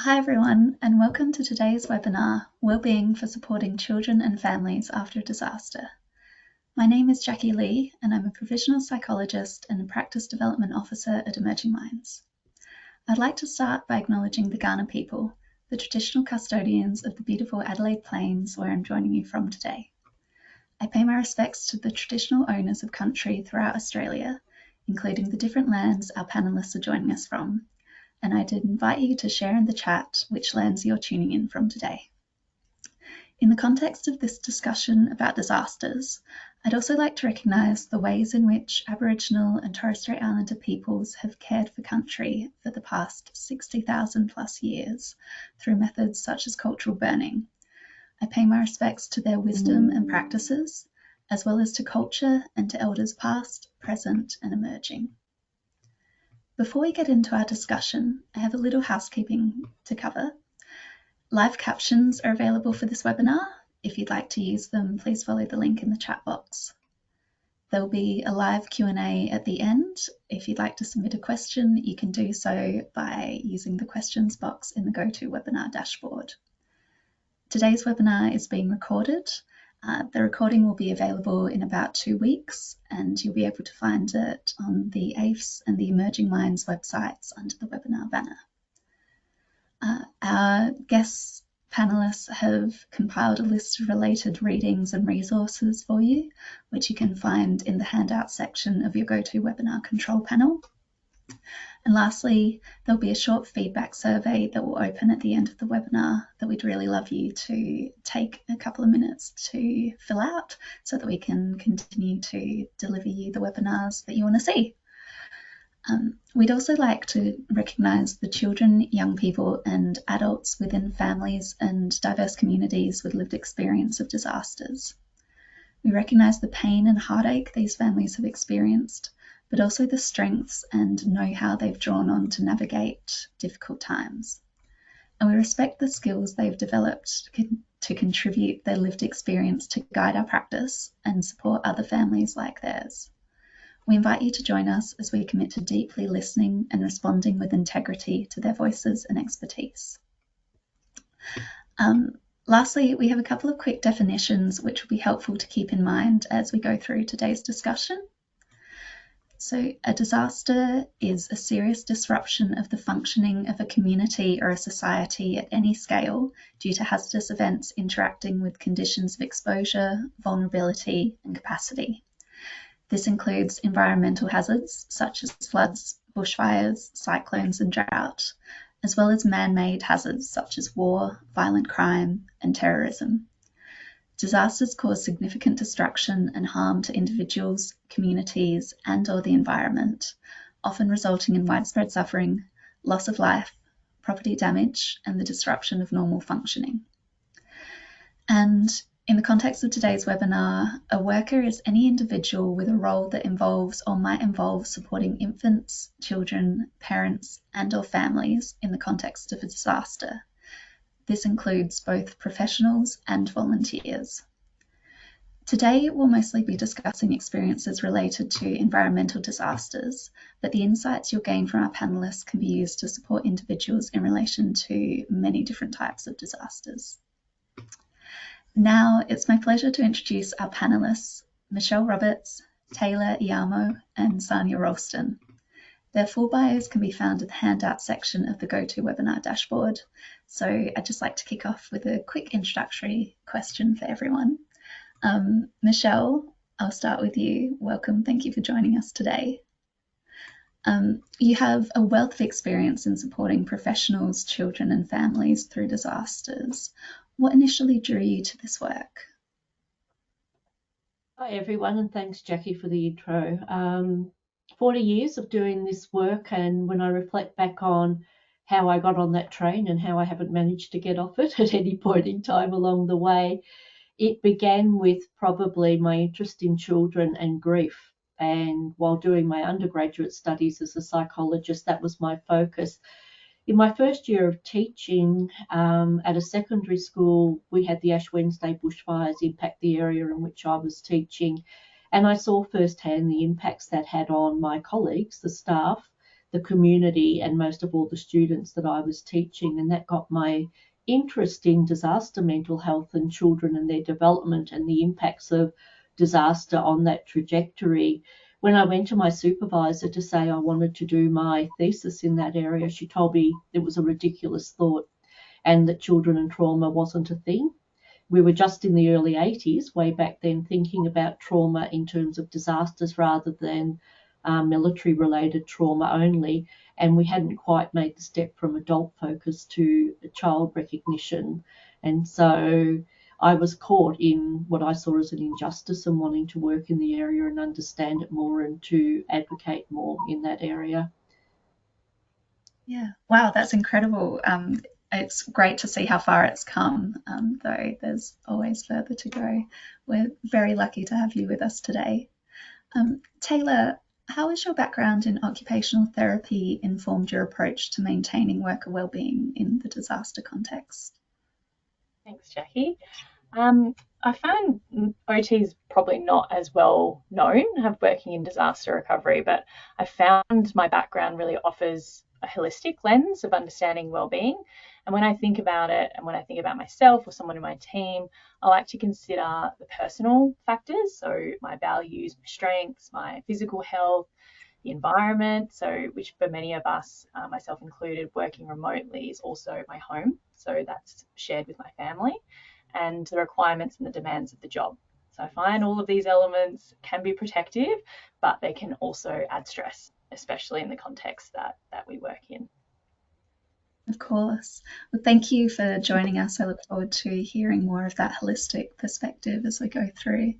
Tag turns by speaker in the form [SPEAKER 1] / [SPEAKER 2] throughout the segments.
[SPEAKER 1] Hi everyone, and welcome to today's webinar, Wellbeing for Supporting Children and Families After a Disaster. My name is Jackie Lee, and I'm a provisional psychologist and a practice development officer at Emerging Minds. I'd like to start by acknowledging the Kaurna people, the traditional custodians of the beautiful Adelaide Plains where I'm joining you from today. I pay my respects to the traditional owners of country throughout Australia, including the different lands our panellists are joining us from, and I did invite you to share in the chat which lands you're tuning in from today. In the context of this discussion about disasters, I'd also like to recognise the ways in which Aboriginal and Torres Strait Islander peoples have cared for country for the past 60,000 plus years through methods such as cultural burning. I pay my respects to their wisdom and practices, as well as to culture and to elders past, present and emerging. Before we get into our discussion, I have a little housekeeping to cover. Live captions are available for this webinar. If you'd like to use them, please follow the link in the chat box. There will be a live Q&A at the end. If you'd like to submit a question, you can do so by using the questions box in the GoToWebinar dashboard. Today's webinar is being recorded. The recording will be available in about 2 weeks, and you'll be able to find it on the aifs and the Emerging Minds websites under the webinar banner. Our guest panelists have compiled a list of related readings and resources for you, which you can find in the handout section of your GoToWebinar control panel. And lastly, there'll be a short feedback survey that will open at the end of the webinar that we'd really love you to take a couple of minutes to fill out so that we can continue to deliver you the webinars that you want to see. We'd also like to recognise the children, young people and adults within families and diverse communities with lived experience of disasters. We recognise the pain and heartache these families have experienced, but also the strengths and know how they've drawn on to navigate difficult times. And we respect the skills they've developed to contribute their lived experience to guide our practice and support other families like theirs. We invite you to join us as we commit to deeply listening and responding with integrity to their voices and expertise. Lastly, we have a couple of quick definitions which will be helpful to keep in mind as we go through today's discussion. So a disaster is a serious disruption of the functioning of a community or a society at any scale due to hazardous events interacting with conditions of exposure, vulnerability and capacity. This includes environmental hazards such as floods, bushfires, cyclones and drought, as well as man-made hazards such as war, violent crime and terrorism. Disasters cause significant destruction and harm to individuals, communities and/or the environment, often resulting in widespread suffering, loss of life, property damage and the disruption of normal functioning. And in the context of today's webinar, a worker is any individual with a role that involves or might involve supporting infants, children, parents and/or families in the context of a disaster. This includes both professionals and volunteers. Today, we'll mostly be discussing experiences related to environmental disasters, but the insights you'll gain from our panellists can be used to support individuals in relation to many different types of disasters. Now, it's my pleasure to introduce our panellists, Michelle Roberts, Taylor Iamo, and Sanya Ralston. Their full bios can be found in the handout section of the GoToWebinar dashboard. So I'd just like to kick off with a quick introductory question for everyone. Michelle, I'll start with you. Welcome. Thank you for joining us today. You have a wealth of experience in supporting professionals, children and families through disasters. What initially drew you to this work?
[SPEAKER 2] Hi everyone, and thanks Jackie for the intro. 40 years of doing this work, and when I reflect back on how I got on that train and how I haven't managed to get off it at any point in time along the way, it began with probably my interest in children and grief. And while doing my undergraduate studies as a psychologist, that was my focus. In my first year of teaching at a secondary school, we had the Ash Wednesday bushfires impact the area in which I was teaching. And I saw firsthand the impacts that had on my colleagues, the staff, the community and most of all the students that I was teaching. And that got my interest in disaster mental health and children and their development and the impacts of disaster on that trajectory. When I went to my supervisor to say I wanted to do my thesis in that area, she told me it was a ridiculous thought and that children and trauma wasn't a thing. We were just in the early 80s, way back then, thinking about trauma in terms of disasters rather than military-related trauma only, and we hadn't quite made the step from adult focus to child recognition. And so I was caught in what I saw as an injustice and wanting to work in the area and understand it more and to advocate more in that area.
[SPEAKER 1] Yeah, wow, that's incredible. It's great to see how far it's come, though there's always further to go. We're very lucky to have you with us today. Taylor, how has your background in occupational therapy informed your approach to maintaining worker wellbeing in the disaster context?
[SPEAKER 3] Thanks, Jackie. I find OT is probably not as well known of working in disaster recovery, but I found my background really offers a holistic lens of understanding wellbeing. And when I think about it, and when I think about myself or someone in my team, I like to consider the personal factors, so my values, my strengths, my physical health, the environment. So, which for many of us, myself included, working remotely is also my home. So that's shared with my family, and the requirements and the demands of the job. So I find all of these elements can be protective, but they can also add stress, especially in the context that we work in.
[SPEAKER 1] Of course. Well, thank you for joining us. I look forward to hearing more of that holistic perspective as we go through.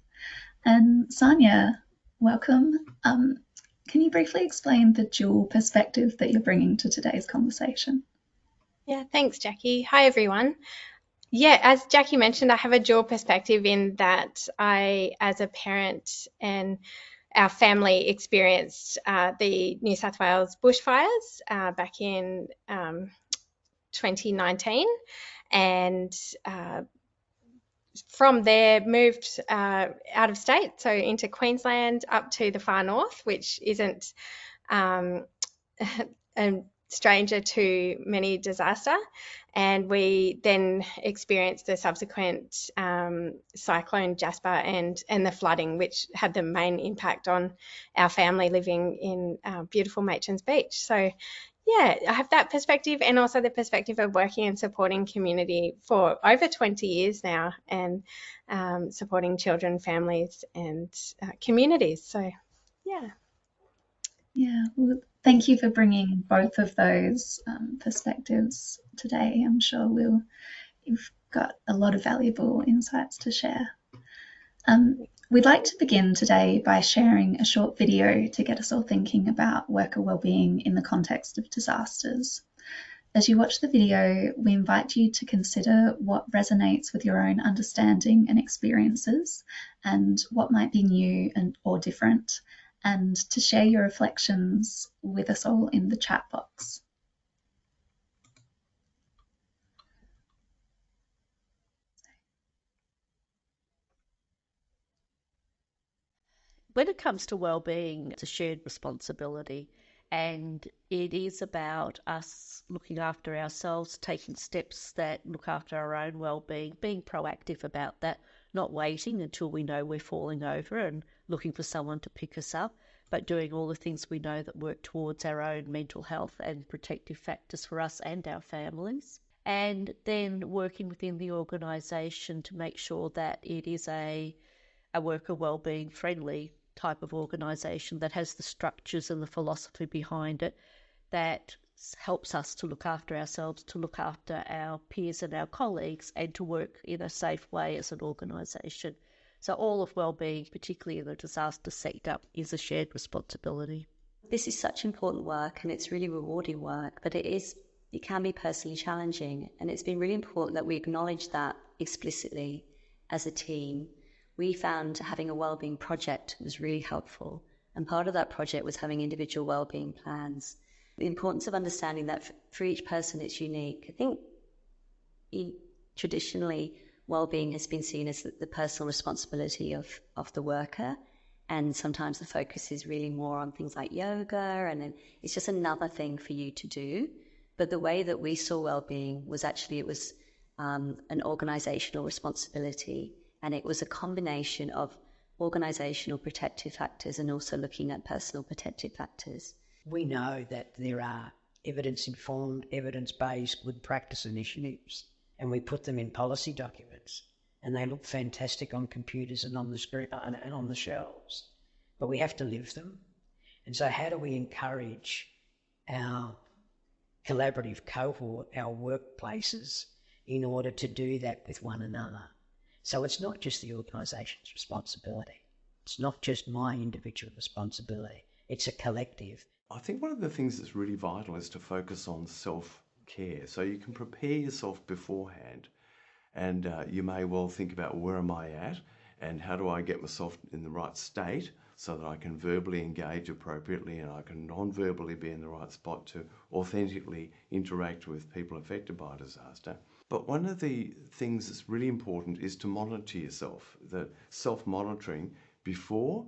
[SPEAKER 1] And Sonia, welcome. Can you briefly explain the dual perspective that you're bringing to today's conversation?
[SPEAKER 4] Yeah, thanks, Jackie. Hi, everyone. Yeah, as Jackie mentioned, I have a dual perspective in that I, as a parent, and our family experienced the New South Wales bushfires back in 2019, and from there moved out of state, so into Queensland up to the far north, which isn't a stranger to many disaster. And we then experienced the subsequent cyclone Jasper and the flooding, which had the main impact on our family living in beautiful Matrons Beach. So yeah, I have that perspective, and also the perspective of working and supporting community for over 20 years now, and supporting children, families, and communities. So yeah.
[SPEAKER 1] Yeah, well, thank you for bringing both of those perspectives today. I'm sure you've got a lot of valuable insights to share. We'd like to begin today by sharing a short video to get us all thinking about worker wellbeing in the context of disasters. As you watch the video, we invite you to consider what resonates with your own understanding and experiences, and what might be new or different, and to share your reflections with us all in the chat box.
[SPEAKER 5] When it comes to wellbeing, it's a shared responsibility, and it is about us looking after ourselves, taking steps that look after our own wellbeing, being proactive about that, not waiting until we know we're falling over and looking for someone to pick us up, but doing all the things we know that work towards our own mental health and protective factors for us and our families. And then working within the organisation to make sure that it is a worker wellbeing friendly type of organisation that has the structures and the philosophy behind it that helps us to look after ourselves, to look after our peers and our colleagues, and to work in a safe way as an organisation. So all of wellbeing, particularly in the disaster sector, is a shared responsibility.
[SPEAKER 6] This is such important work, and it's really rewarding work, but it can be personally challenging, and it's been really important that we acknowledge that explicitly as a team. We found having a wellbeing project was really helpful, and part of that project was having individual wellbeing plans. The importance of understanding that for each person it's unique. I think traditionally wellbeing has been seen as the personal responsibility of the worker, And sometimes the focus is really more on things like yoga, and then it's just another thing for you to do. But the way that we saw wellbeing was actually it was an organisational responsibility, and it was a combination of organisational protective factors and also looking at personal protective factors.
[SPEAKER 7] We know that there are evidence-informed, evidence-based good practice initiatives, and we put them in policy documents, and they look fantastic on computers and on the screen and on the shelves. But we have to live them. And so how do we encourage our collaborative cohort, our workplaces, in order to do that with one another? So it's not just the organisation's responsibility. It's not just my individual responsibility. It's a collective.
[SPEAKER 8] I think one of the things that's really vital is to focus on self-care. So you can prepare yourself beforehand, and you may well think about where am I at and how do I get myself in the right state so that I can verbally engage appropriately and I can non-verbally be in the right spot to authentically interact with people affected by a disaster. But one of the things that's really important is to monitor yourself, the self-monitoring before,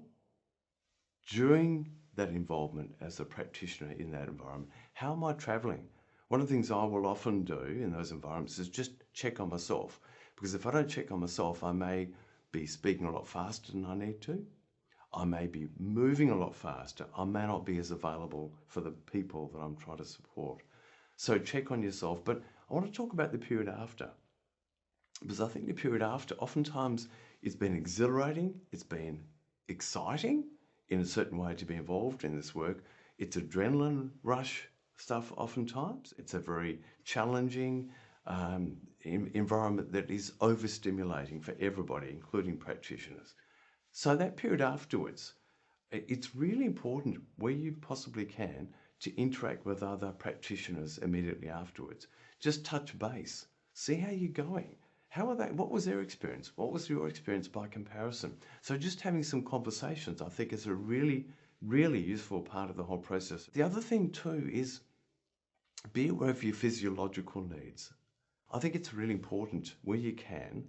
[SPEAKER 8] during that involvement as a practitioner in that environment. How am I travelling? One of the things I will often do in those environments is just check on myself, because if I don't check on myself, I may be speaking a lot faster than I need to. I may be moving a lot faster. I may not be as available for the people that I'm trying to support. So check on yourself. But I want to talk about the period after, because I think the period after, oftentimes it's been exhilarating, it's been exciting in a certain way to be involved in this work. It's adrenaline rush stuff oftentimes. It's a very challenging environment that is overstimulating for everybody, including practitioners. So that period afterwards, it's really important where you possibly can to interact with other practitioners immediately afterwards. Just touch base, see how you're going. How are they? What was their experience? What was your experience by comparison? So just having some conversations, I think, is a really, really useful part of the whole process. The other thing too is be aware of your physiological needs. I think it's really important where you can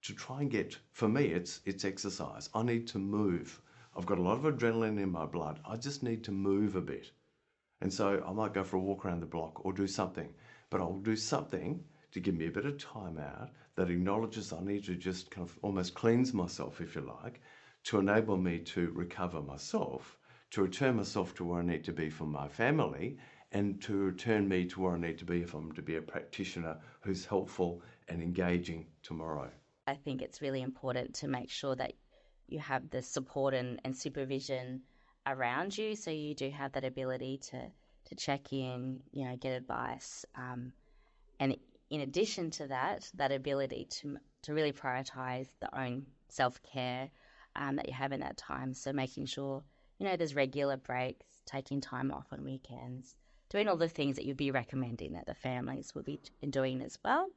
[SPEAKER 8] to try and get, for me, it's exercise. I need to move. I've got a lot of adrenaline in my blood. I just need to move a bit. And so I might go for a walk around the block or do something, but I'll do something to give me a bit of time out that acknowledges I need to just kind of almost cleanse myself, if you like, to enable me to recover myself, to return myself to where I need to be for my family, and to return me to where I need to be if I'm to be a practitioner who's helpful and engaging tomorrow.
[SPEAKER 9] I think it's really important to make sure that you have the support and supervision around you, so you do have that ability to check in, get advice, and in addition to that ability to really prioritise the own self-care that you have in that time. So making sure, there's regular breaks, taking time off on weekends, doing all the things that you'd be recommending that the families would be doing as well.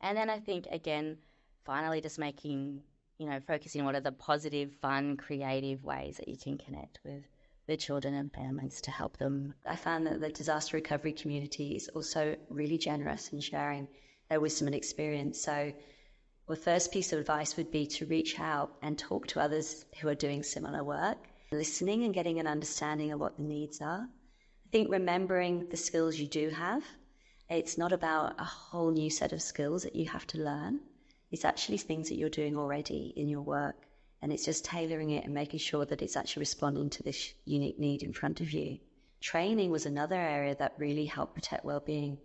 [SPEAKER 9] And then I think, again, finally just making, focusing on what are the positive, fun, creative ways that you can connect with the children and families to help them.
[SPEAKER 6] I found that the disaster recovery community is also really generous in sharing their wisdom and experience. So the first piece of advice would be to reach out and talk to others who are doing similar work, listening and getting an understanding of what the needs are. I think remembering the skills you do have. It's not about a whole new set of skills that you have to learn. It's actually things that you're doing already in your work. And it's just tailoring it and making sure that it's actually responding to this unique need in front of you. Training was another area that really helped protect wellbeing.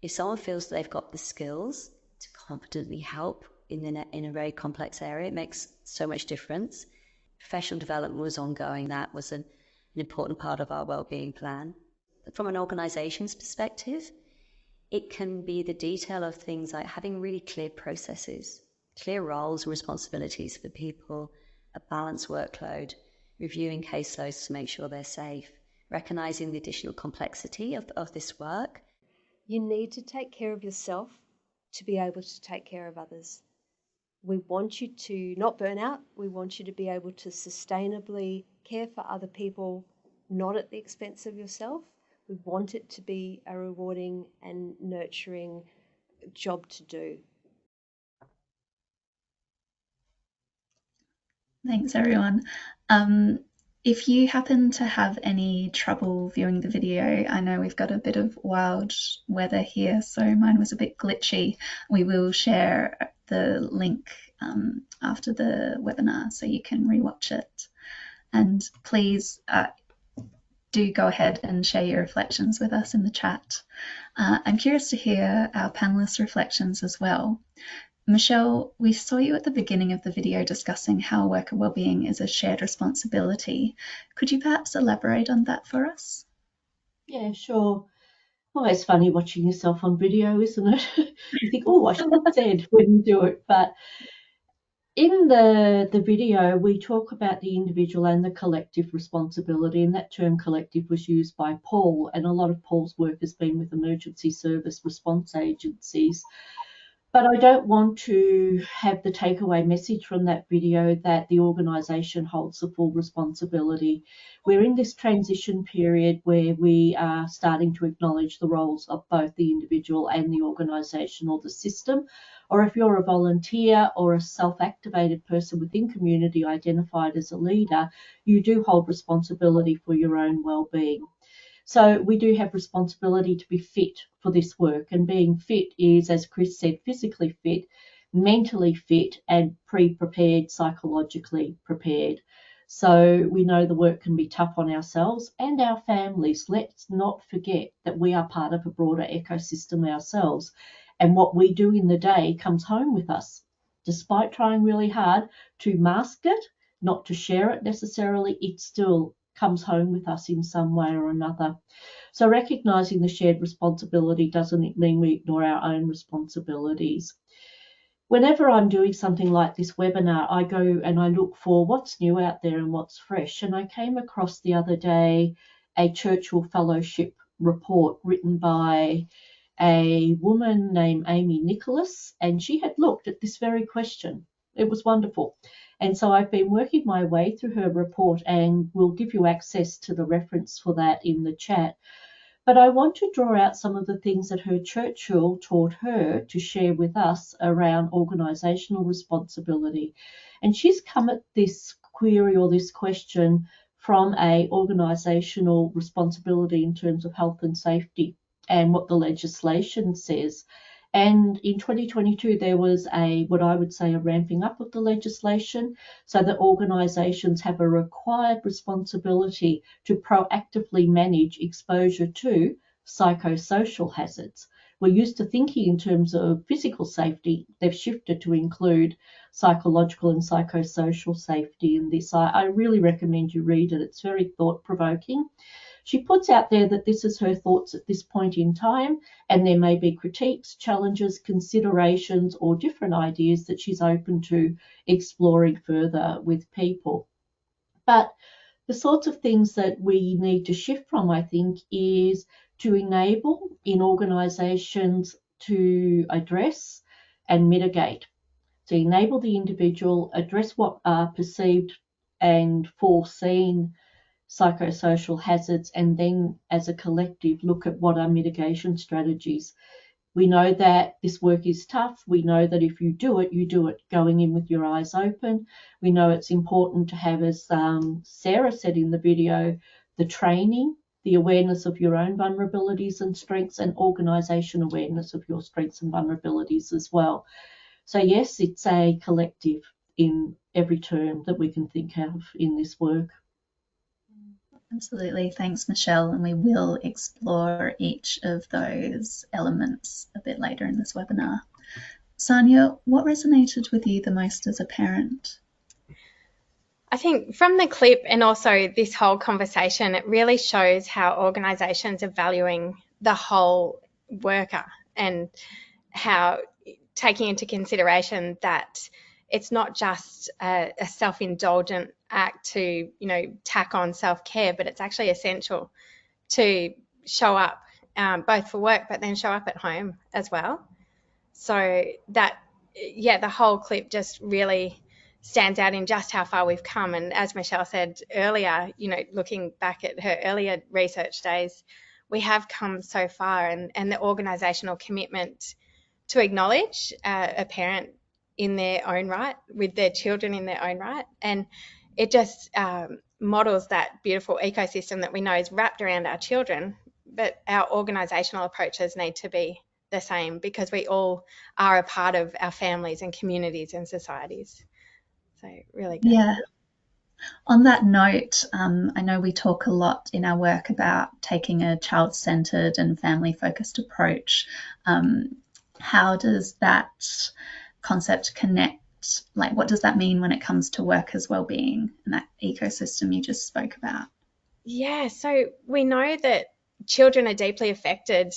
[SPEAKER 6] If someone feels that they've got the skills to confidently help in a very complex area, it makes so much difference. Professional development was ongoing. That was an important part of our wellbeing plan. But from an organisation's perspective, it can be the detail of things like having really clear processes, clear roles and responsibilities for people, a balanced workload, reviewing caseloads to make sure they're safe, recognising the additional complexity of this work.
[SPEAKER 10] You need to take care of yourself to be able to take care of others. We want you to not burn out. We want you to be able to sustainably care for other people, not at the expense of yourself. We want it to be a rewarding and nurturing job to do.
[SPEAKER 1] Thanks, everyone. If you happen to have any trouble viewing the video, I know we've got a bit of wild weather here, so mine was a bit glitchy. We will share the link after the webinar so you can rewatch it. And please do go ahead and share your reflections with us in the chat. I'm curious to hear our panelists' reflections as well. Michelle, we saw you at the beginning of the video discussing how worker wellbeing is a shared responsibility. Could you perhaps elaborate on that for us?
[SPEAKER 2] Yeah, sure. Always funny watching yourself on video, isn't it? You think, oh, I should have said when you do it. But in the video, we talk about the individual and the collective responsibility, and that term collective was used by Paul, and a lot of Paul's work has been with emergency service response agencies. But I don't want to have the takeaway message from that video that the organisation holds the full responsibility. We're in this transition period where we are starting to acknowledge the roles of both the individual and the organisation or the system. Or if you're a volunteer or a self-activated person within community identified as a leader, you do hold responsibility for your own well-being. So we do have responsibility to be fit for this work, and being fit is, as Chris said, physically fit, mentally fit, and pre-prepared, psychologically prepared. So we know the work can be tough on ourselves and our families. Let's not forget that we are part of a broader ecosystem ourselves, and what we do in the day comes home with us. Despite trying really hard to mask it, not to share it necessarily, it still comes home with us in some way or another. So recognising the shared responsibility doesn't mean we ignore our own responsibilities. Whenever I'm doing something like this webinar, I go and I look for what's new out there and what's fresh. And I came across the other day a Churchill Fellowship report written by a woman named Amy Nicholas, and she had looked at this very question. It was wonderful. And so I've been working my way through her report, and we'll give you access to the reference for that in the chat. But I want to draw out some of the things that her Churchill taught her to share with us around organisational responsibility. And she's come at this query or this question from a organisational responsibility in terms of health and safety and what the legislation says. And in 2022, there was what I would say a ramping up of the legislation, so that organisations have a required responsibility to proactively manage exposure to psychosocial hazards. We're used to thinking in terms of physical safety. They've shifted to include psychological and psychosocial safety in this. I really recommend you read it. It's very thought-provoking. She puts out there that this is her thoughts at this point in time, and there may be critiques, challenges, considerations, or different ideas that she's open to exploring further with people. But the sorts of things that we need to shift from, I think, is to enable in organisations to address and mitigate. To enable the individual, address what are perceived and foreseen psychosocial hazards, and then as a collective look at what are mitigation strategies. We know that this work is tough. We know that if you do it going in with your eyes open. We know it's important to have, as Sarah said in the video, the training, the awareness of your own vulnerabilities and strengths, and organisation awareness of your strengths and vulnerabilities as well. So yes, it's a collective in every term that we can think of in this work.
[SPEAKER 1] Absolutely. Thanks, Michelle. And we will explore each of those elements a bit later in this webinar. Sanya, what resonated with you the most as a parent?
[SPEAKER 4] I think from the clip and also this whole conversation, it really shows how organisations are valuing the whole worker, and how taking into consideration that it's not just a self-indulgent act to, tack on self-care, but it's actually essential to show up both for work, but then show up at home as well. So that, the whole clip just really stands out in just how far we've come. And as Michelle said earlier, looking back at her earlier research days, we have come so far, and the organisational commitment to acknowledge a parent in their own right, with their children in their own right. And it just models that beautiful ecosystem that we know is wrapped around our children, but our organisational approaches need to be the same, because we all are a part of our families and communities and societies. So really good.
[SPEAKER 1] Yeah. On that note, I know we talk a lot in our work about taking a child-centred and family-focused approach. How does that concept connect? Like, what does that mean when it comes to workers' wellbeing and that ecosystem you just spoke about?
[SPEAKER 4] Yeah, so we know that children are deeply affected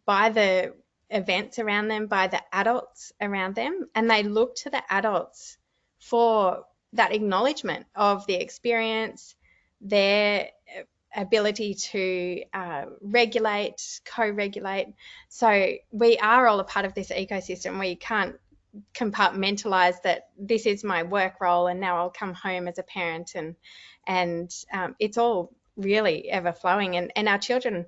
[SPEAKER 4] by the events around them, by the adults around them, and they look to the adults for that acknowledgement of the experience, their ability to regulate, co-regulate. So we are all a part of this ecosystem. We can't compartmentalize that this is my work role and now I'll come home as a parent, and it's all really ever flowing. And our children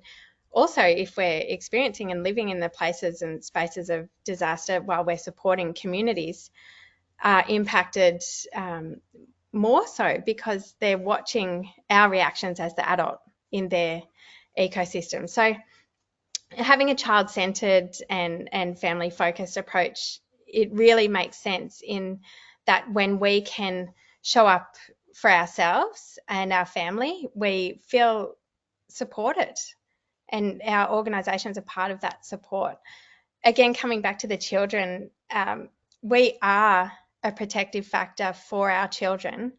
[SPEAKER 4] also, if we're experiencing and living in the places and spaces of disaster while we're supporting communities, are impacted more so because they're watching our reactions as the adult in their ecosystem. So having a child-centered and family-focused approach, it really makes sense in that when we can show up for ourselves and our family, we feel supported, and our organisations are part of that support. Again, coming back to the children, we are a protective factor for our children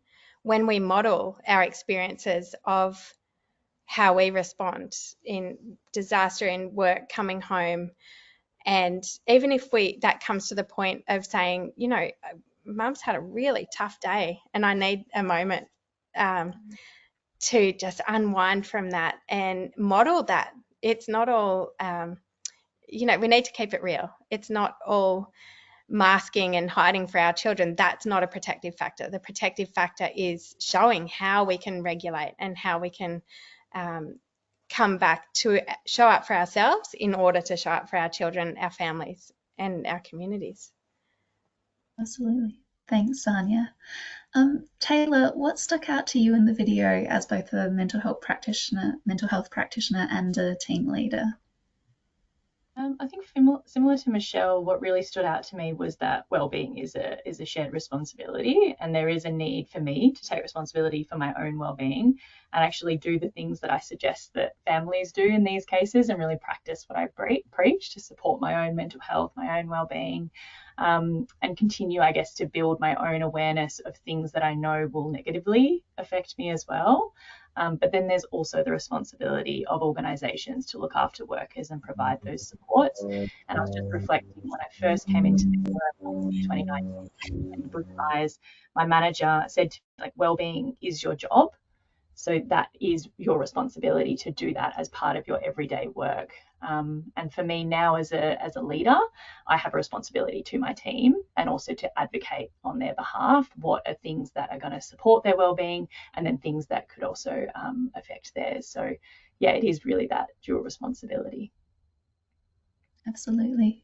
[SPEAKER 4] when we model our experiences of how we respond in disaster, in work, coming home. And even if that comes to the point of saying, you know, mum's had a really tough day and I need a moment to just unwind from that and model that. It's not all, you know, we need to keep it real. It's not all masking and hiding for our children. That's not a protective factor. The protective factor is showing how we can regulate and how we can come back to show up for ourselves in order to show up for our children, our families, and our communities.
[SPEAKER 1] Absolutely. Thanks, Sanya. Taylor, what stuck out to you in the video as both a mental health practitioner and a team leader?
[SPEAKER 3] I think similar to Michelle, what really stood out to me was that wellbeing is a shared responsibility, and there is a need for me to take responsibility for my own wellbeing and actually do the things that I suggest that families do in these cases, and really practice what I preach to support my own mental health, my own wellbeing, and continue, I guess, to build my own awareness of things that I know will negatively affect me as well. But then there's also the responsibility of organisations to look after workers and provide those supports. And I was just reflecting when I first came into the work in 2019 and Blue Skies, my manager said to me, like, wellbeing is your job. So that is your responsibility to do that as part of your everyday work. And for me now as a leader, I have a responsibility to my team and also to advocate on their behalf what are things that are going to support their wellbeing, and then things that could also affect theirs. So yeah, it is really that dual responsibility.
[SPEAKER 1] Absolutely.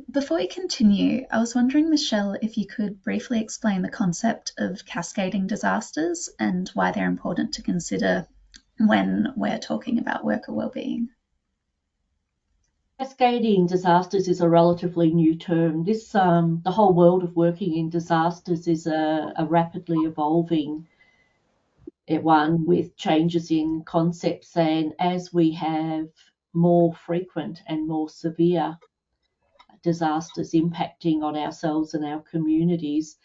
[SPEAKER 1] Before we continue, I was wondering, Michelle, if you could briefly explain the concept of cascading disasters and why they're important to consider when we're talking about worker wellbeing.
[SPEAKER 2] Cascading disasters is a relatively new term. This the whole world of working in disasters is a rapidly evolving one with changes in concepts, and as we have more frequent and more severe disasters impacting on ourselves and our communities,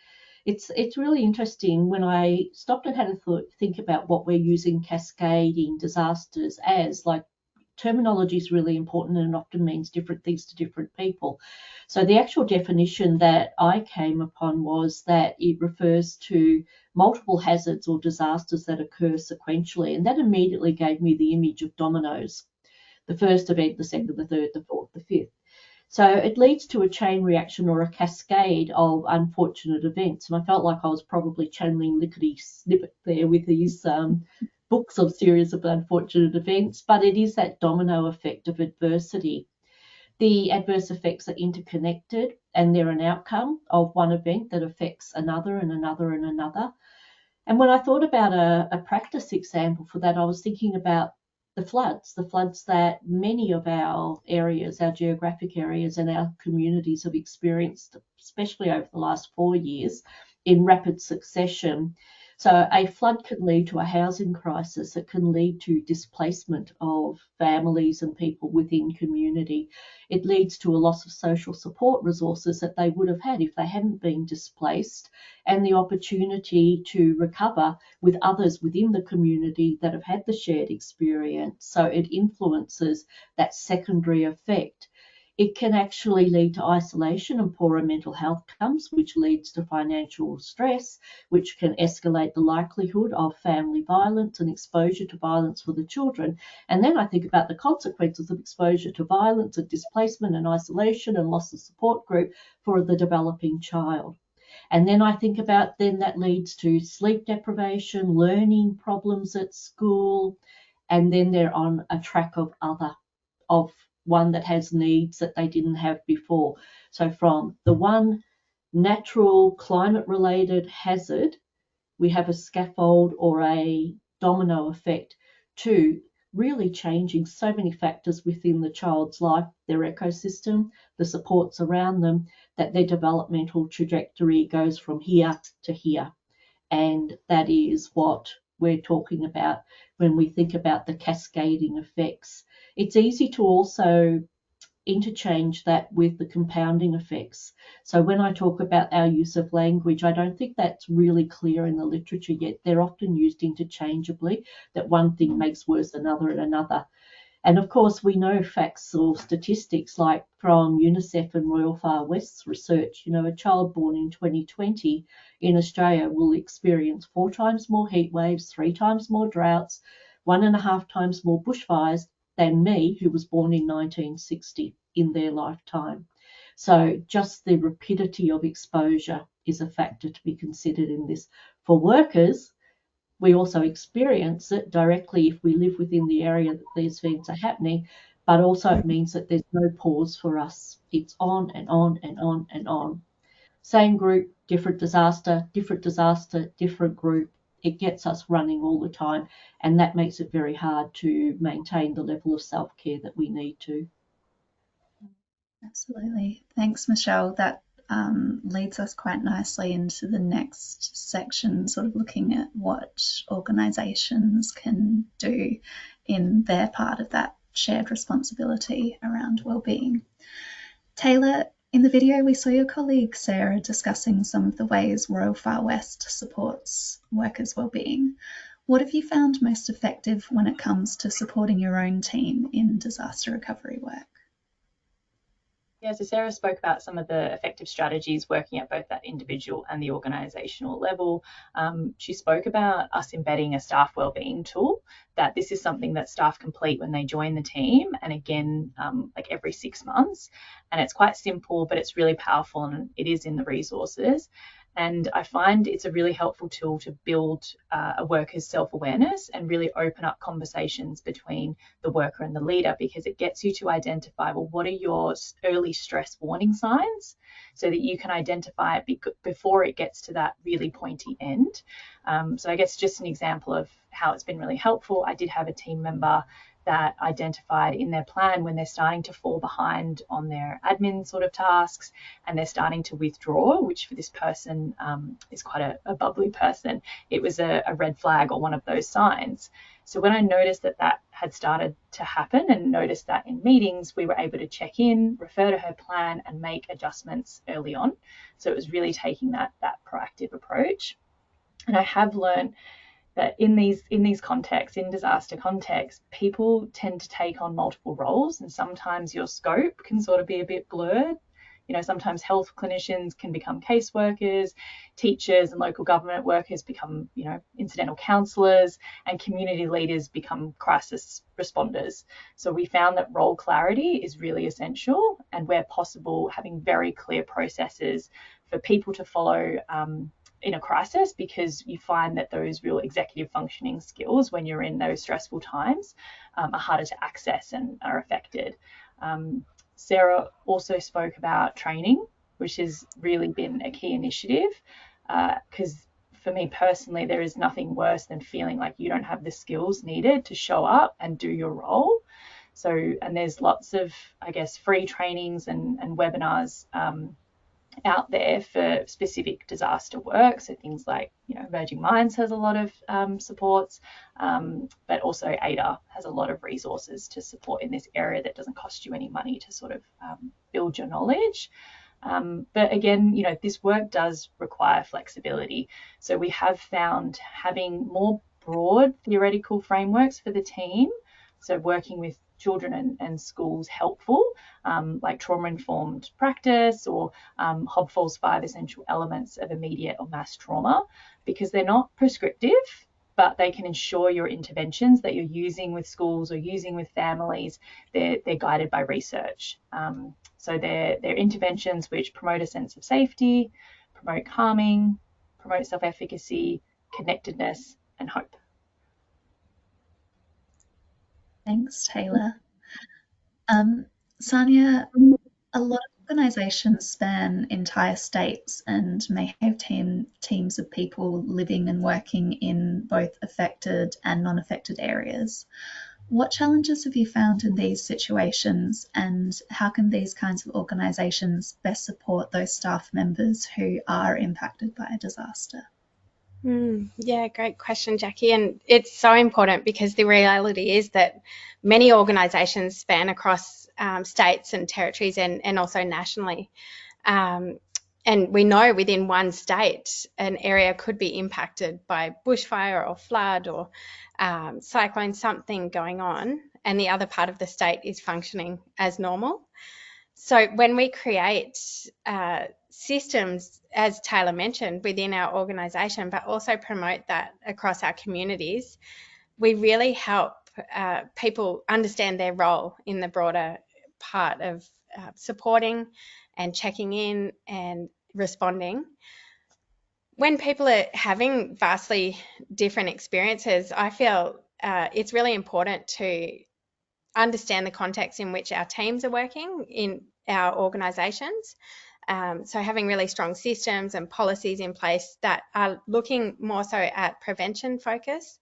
[SPEAKER 2] it's really interesting. When I stopped and had a think about what we're using cascading disasters as, like, terminology is really important and often means different things to different people. So the actual definition that I came upon was that it refers to multiple hazards or disasters that occur sequentially, and that immediately gave me the image of dominoes. The first event, the second, the third, the fourth, the fifth. So it leads to a chain reaction or a cascade of unfortunate events. And I felt like I was probably channeling Lickety Snippet there with these books of series of unfortunate events, but it is that domino effect of adversity the adverse effects are interconnected and they're an outcome of one event that affects another and another and another. And when I thought about a practice example for that, I was thinking about the floods that many of our areas, our geographic areas and our communities have experienced, especially over the last 4 years, in rapid succession. So a flood can lead to a housing crisis. It can lead to displacement of families and people within community. It leads to a loss of social support resources that they would have had if they hadn't been displaced, and the opportunity to recover with others within the community that have had the shared experience. So it influences that secondary effect. It can actually lead to isolation and poorer mental health outcomes, which leads to financial stress, which can escalate the likelihood of family violence and exposure to violence for the children. And then I think about the consequences of exposure to violence and displacement and isolation and loss of support group for the developing child. And then I think about then that leads to sleep deprivation, learning problems at school, and then they're on a track of one that has needs that they didn't have before. So from the one natural climate related hazard, we have a scaffold or a domino effect to really changing so many factors within the child's life, their ecosystem, the supports around them, that their developmental trajectory goes from here to here. And that is what we're talking about when we think about the cascading effects. It's easy to also interchange that with the compounding effects. So when I talk about our use of language, I don't think that's really clear in the literature yet. They're often used interchangeably, that one thing makes worse another and another. And of course, we know facts or statistics like from UNICEF and Royal Far West's research, a child born in 2020 in Australia will experience 4 times more heat waves, 3 times more droughts, 1.5 times more bushfires than me, who was born in 1960 in their lifetime. So just the rapidity of exposure is a factor to be considered in this. For workers, we also experience it directly if we live within the area that these events are happening, but also it means that there's no pause for us. It's on and on and on and on. Same group, different disaster, different group. It gets us running all the time, and that makes it very hard to maintain the level of self-care that we need to.
[SPEAKER 1] Absolutely. Thanks, Michelle. That leads us quite nicely into the next section, sort of looking at what organisations can do in their part of that shared responsibility around wellbeing. Taylor, in the video we saw your colleague Sarah discussing some of the ways Royal Far West supports workers' wellbeing. What have you found most effective when it comes to supporting your own team in disaster recovery work?
[SPEAKER 3] Yeah, so Sarah spoke about some of the effective strategies working at both that individual and the organisational level. She spoke about us embedding a staff wellbeing tool, that this is something that staff complete when they join the team, and again, like every 6 months. And it's quite simple, but it's really powerful, and it is in the resources. And I find it's a really helpful tool to build a worker's self-awareness and really open up conversations between the worker and the leader, because it gets you to identify, well, what are your early stress warning signs, so that you can identify it before it gets to that really pointy end. So I guess just an example of how it's been really helpful. I did have a team member that identified in their plan when they're starting to fall behind on their admin sort of tasks and they're starting to withdraw, which for this person is quite a bubbly person. It was a red flag or one of those signs. So when I noticed that that had started to happen and noticed that in meetings, we were able to check in, refer to her plan and make adjustments early on. So it was really taking that proactive approach. And I have learned that in these contexts, in disaster contexts, people tend to take on multiple roles, and sometimes your scope can sort of be a bit blurred. Sometimes health clinicians can become caseworkers, teachers and local government workers become, incidental counsellors, and community leaders become crisis responders. So we found that role clarity is really essential, and where possible, having very clear processes for people to follow in a crisis, because you find that those real executive functioning skills when you're in those stressful times are harder to access and are affected. Sarah also spoke about training, which has really been a key initiative, because for me personally, there is nothing worse than feeling like you don't have the skills needed to show up and do your role. So, and there's lots of, I guess, free trainings and webinars out there for specific disaster work. So things like, Emerging Minds has a lot of supports, but also ADA has a lot of resources to support in this area that doesn't cost you any money to sort of build your knowledge. But again, this work does require flexibility. So we have found having more broad theoretical frameworks for the team, so working with children and schools helpful, like trauma-informed practice or Hobfall's 5 essential elements of immediate or mass trauma, because they're not prescriptive, but they can ensure your interventions that you're using with schools or using with families, they're guided by research. So they're interventions which promote a sense of safety, promote calming, promote self-efficacy, connectedness, and hope.
[SPEAKER 1] Thanks, Taylor. Sania, a lot of organisations span entire states and may have teams of people living and working in both affected and non-affected areas. What challenges have you found in these situations, and how can these kinds of organisations best support those staff members who are impacted by a disaster?
[SPEAKER 4] Yeah, great question, Jackie. And it's so important because the reality is that many organisations span across states and territories and also nationally. And we know within one state, an area could be impacted by bushfire or flood or cyclone, something going on, and the other part of the state is functioning as normal. So when we create systems, as Taylor mentioned, within our organisation, but also promote that across our communities, we really help people understand their role in the broader part of supporting and checking in and responding. When people are having vastly different experiences, I feel it's really important to understand the context in which our teams are working in our organisations. So having really strong systems and policies in place that are looking more so at prevention focus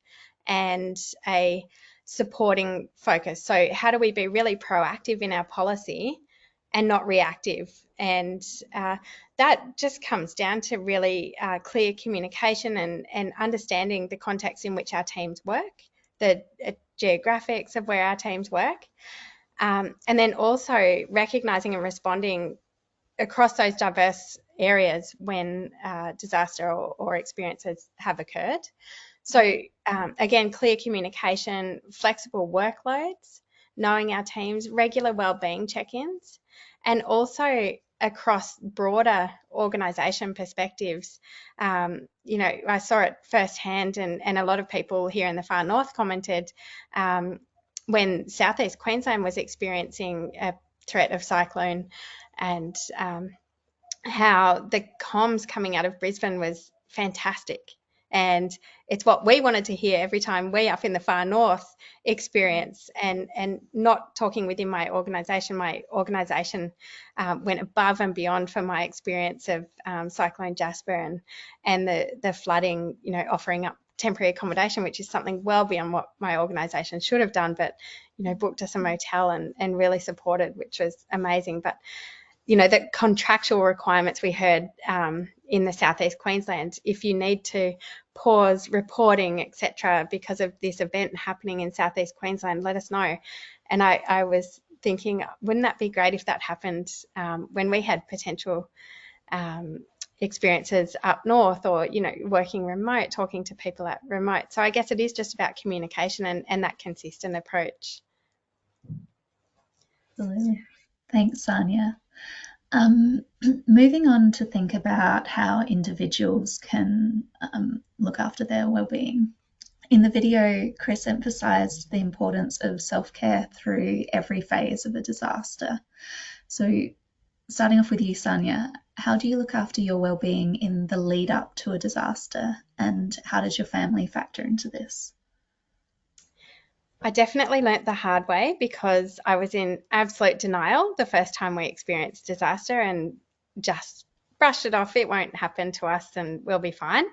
[SPEAKER 4] and a supporting focus. So how do we be really proactive in our policy and not reactive? And that just comes down to really clear communication and understanding the context in which our teams work, the geographics of where our teams work, and then also recognising and responding across those diverse areas when disaster or experiences have occurred. So again, clear communication, flexible workloads, knowing our teams, regular wellbeing check-ins, and also across broader organisation perspectives. I saw it firsthand, and a lot of people here in the far north commented when southeast Queensland was experiencing a threat of cyclone, and how the comms coming out of Brisbane was fantastic. And it's what we wanted to hear every time we up in the far north experience, and not talking within my organisation. My organisation went above and beyond for my experience of Cyclone Jasper and the flooding, offering up temporary accommodation, which is something well beyond what my organisation should have done, but, booked us a motel and really supported, which was amazing. But the contractual requirements we heard in the southeast Queensland, if you need to pause reporting, etc., because of this event happening in southeast Queensland, let us know. And I was thinking, wouldn't that be great if that happened when we had potential experiences up north, or working remote, talking to people at remote. So I guess it is just about communication and that consistent approach.
[SPEAKER 1] Absolutely. Thanks, Sania. Moving on to think about how individuals can look after their well-being. In the video, Chris emphasised the importance of self-care through every phase of a disaster. So starting off with you, Sania, how do you look after your well-being in the lead up to a disaster, and how does your family factor into this?
[SPEAKER 4] I definitely learnt the hard way because I was in absolute denial the first time we experienced disaster and just brushed it off. It won't happen to us and we'll be fine.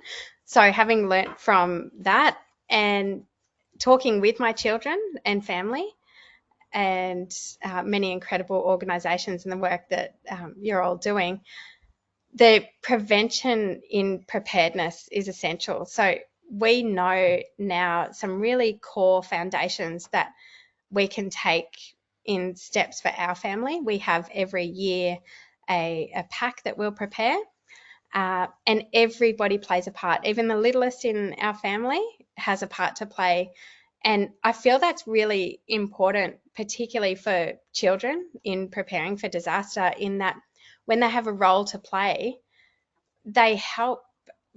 [SPEAKER 4] So, having learnt from that and talking with my children and family and many incredible organisations and the work that you're all doing, the prevention in preparedness is essential. So, we know now some really core foundations that we can take in steps for our family. We have every year a pack that we'll prepare, and everybody plays a part. Even the littlest in our family has a part to play. And I feel that's really important, particularly for children in preparing for disaster, in that when they have a role to play, they help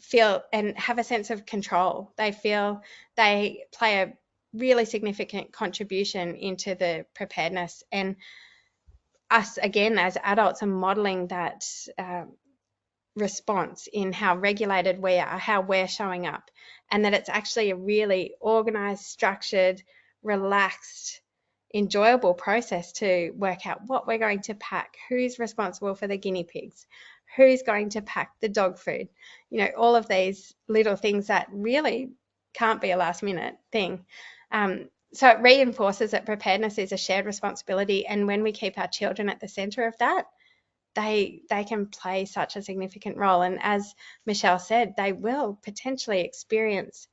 [SPEAKER 4] feel and have a sense of control. They feel they play a really significant contribution into the preparedness. And us, again, as adults, are modeling that response in how regulated we are, how we're showing up, and that it's actually a really organized, structured, relaxed, enjoyable process to work out what we're going to pack, who's responsible for the guinea pigs, who's going to pack the dog food, all of these little things that really can't be a last minute thing. So it reinforces that preparedness is a shared responsibility, and when we keep our children at the center of that, they can play such a significant role. And as Michelle said, they will potentially experience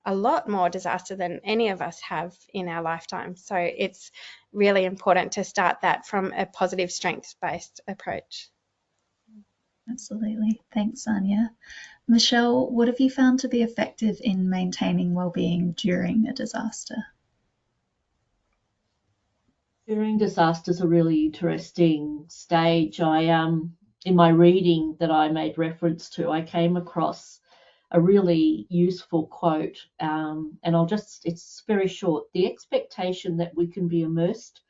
[SPEAKER 4] a lot more disaster than any of us have in our lifetime. So it's really important to start that from a positive strengths-based approach.
[SPEAKER 1] Absolutely. Thanks, Anya. Michelle, what have you found to be effective in maintaining well-being during a disaster?
[SPEAKER 2] During disasters, a really interesting stage. In my reading that I made reference to, I came across a really useful quote, and it's very short. The expectation that we can be immersed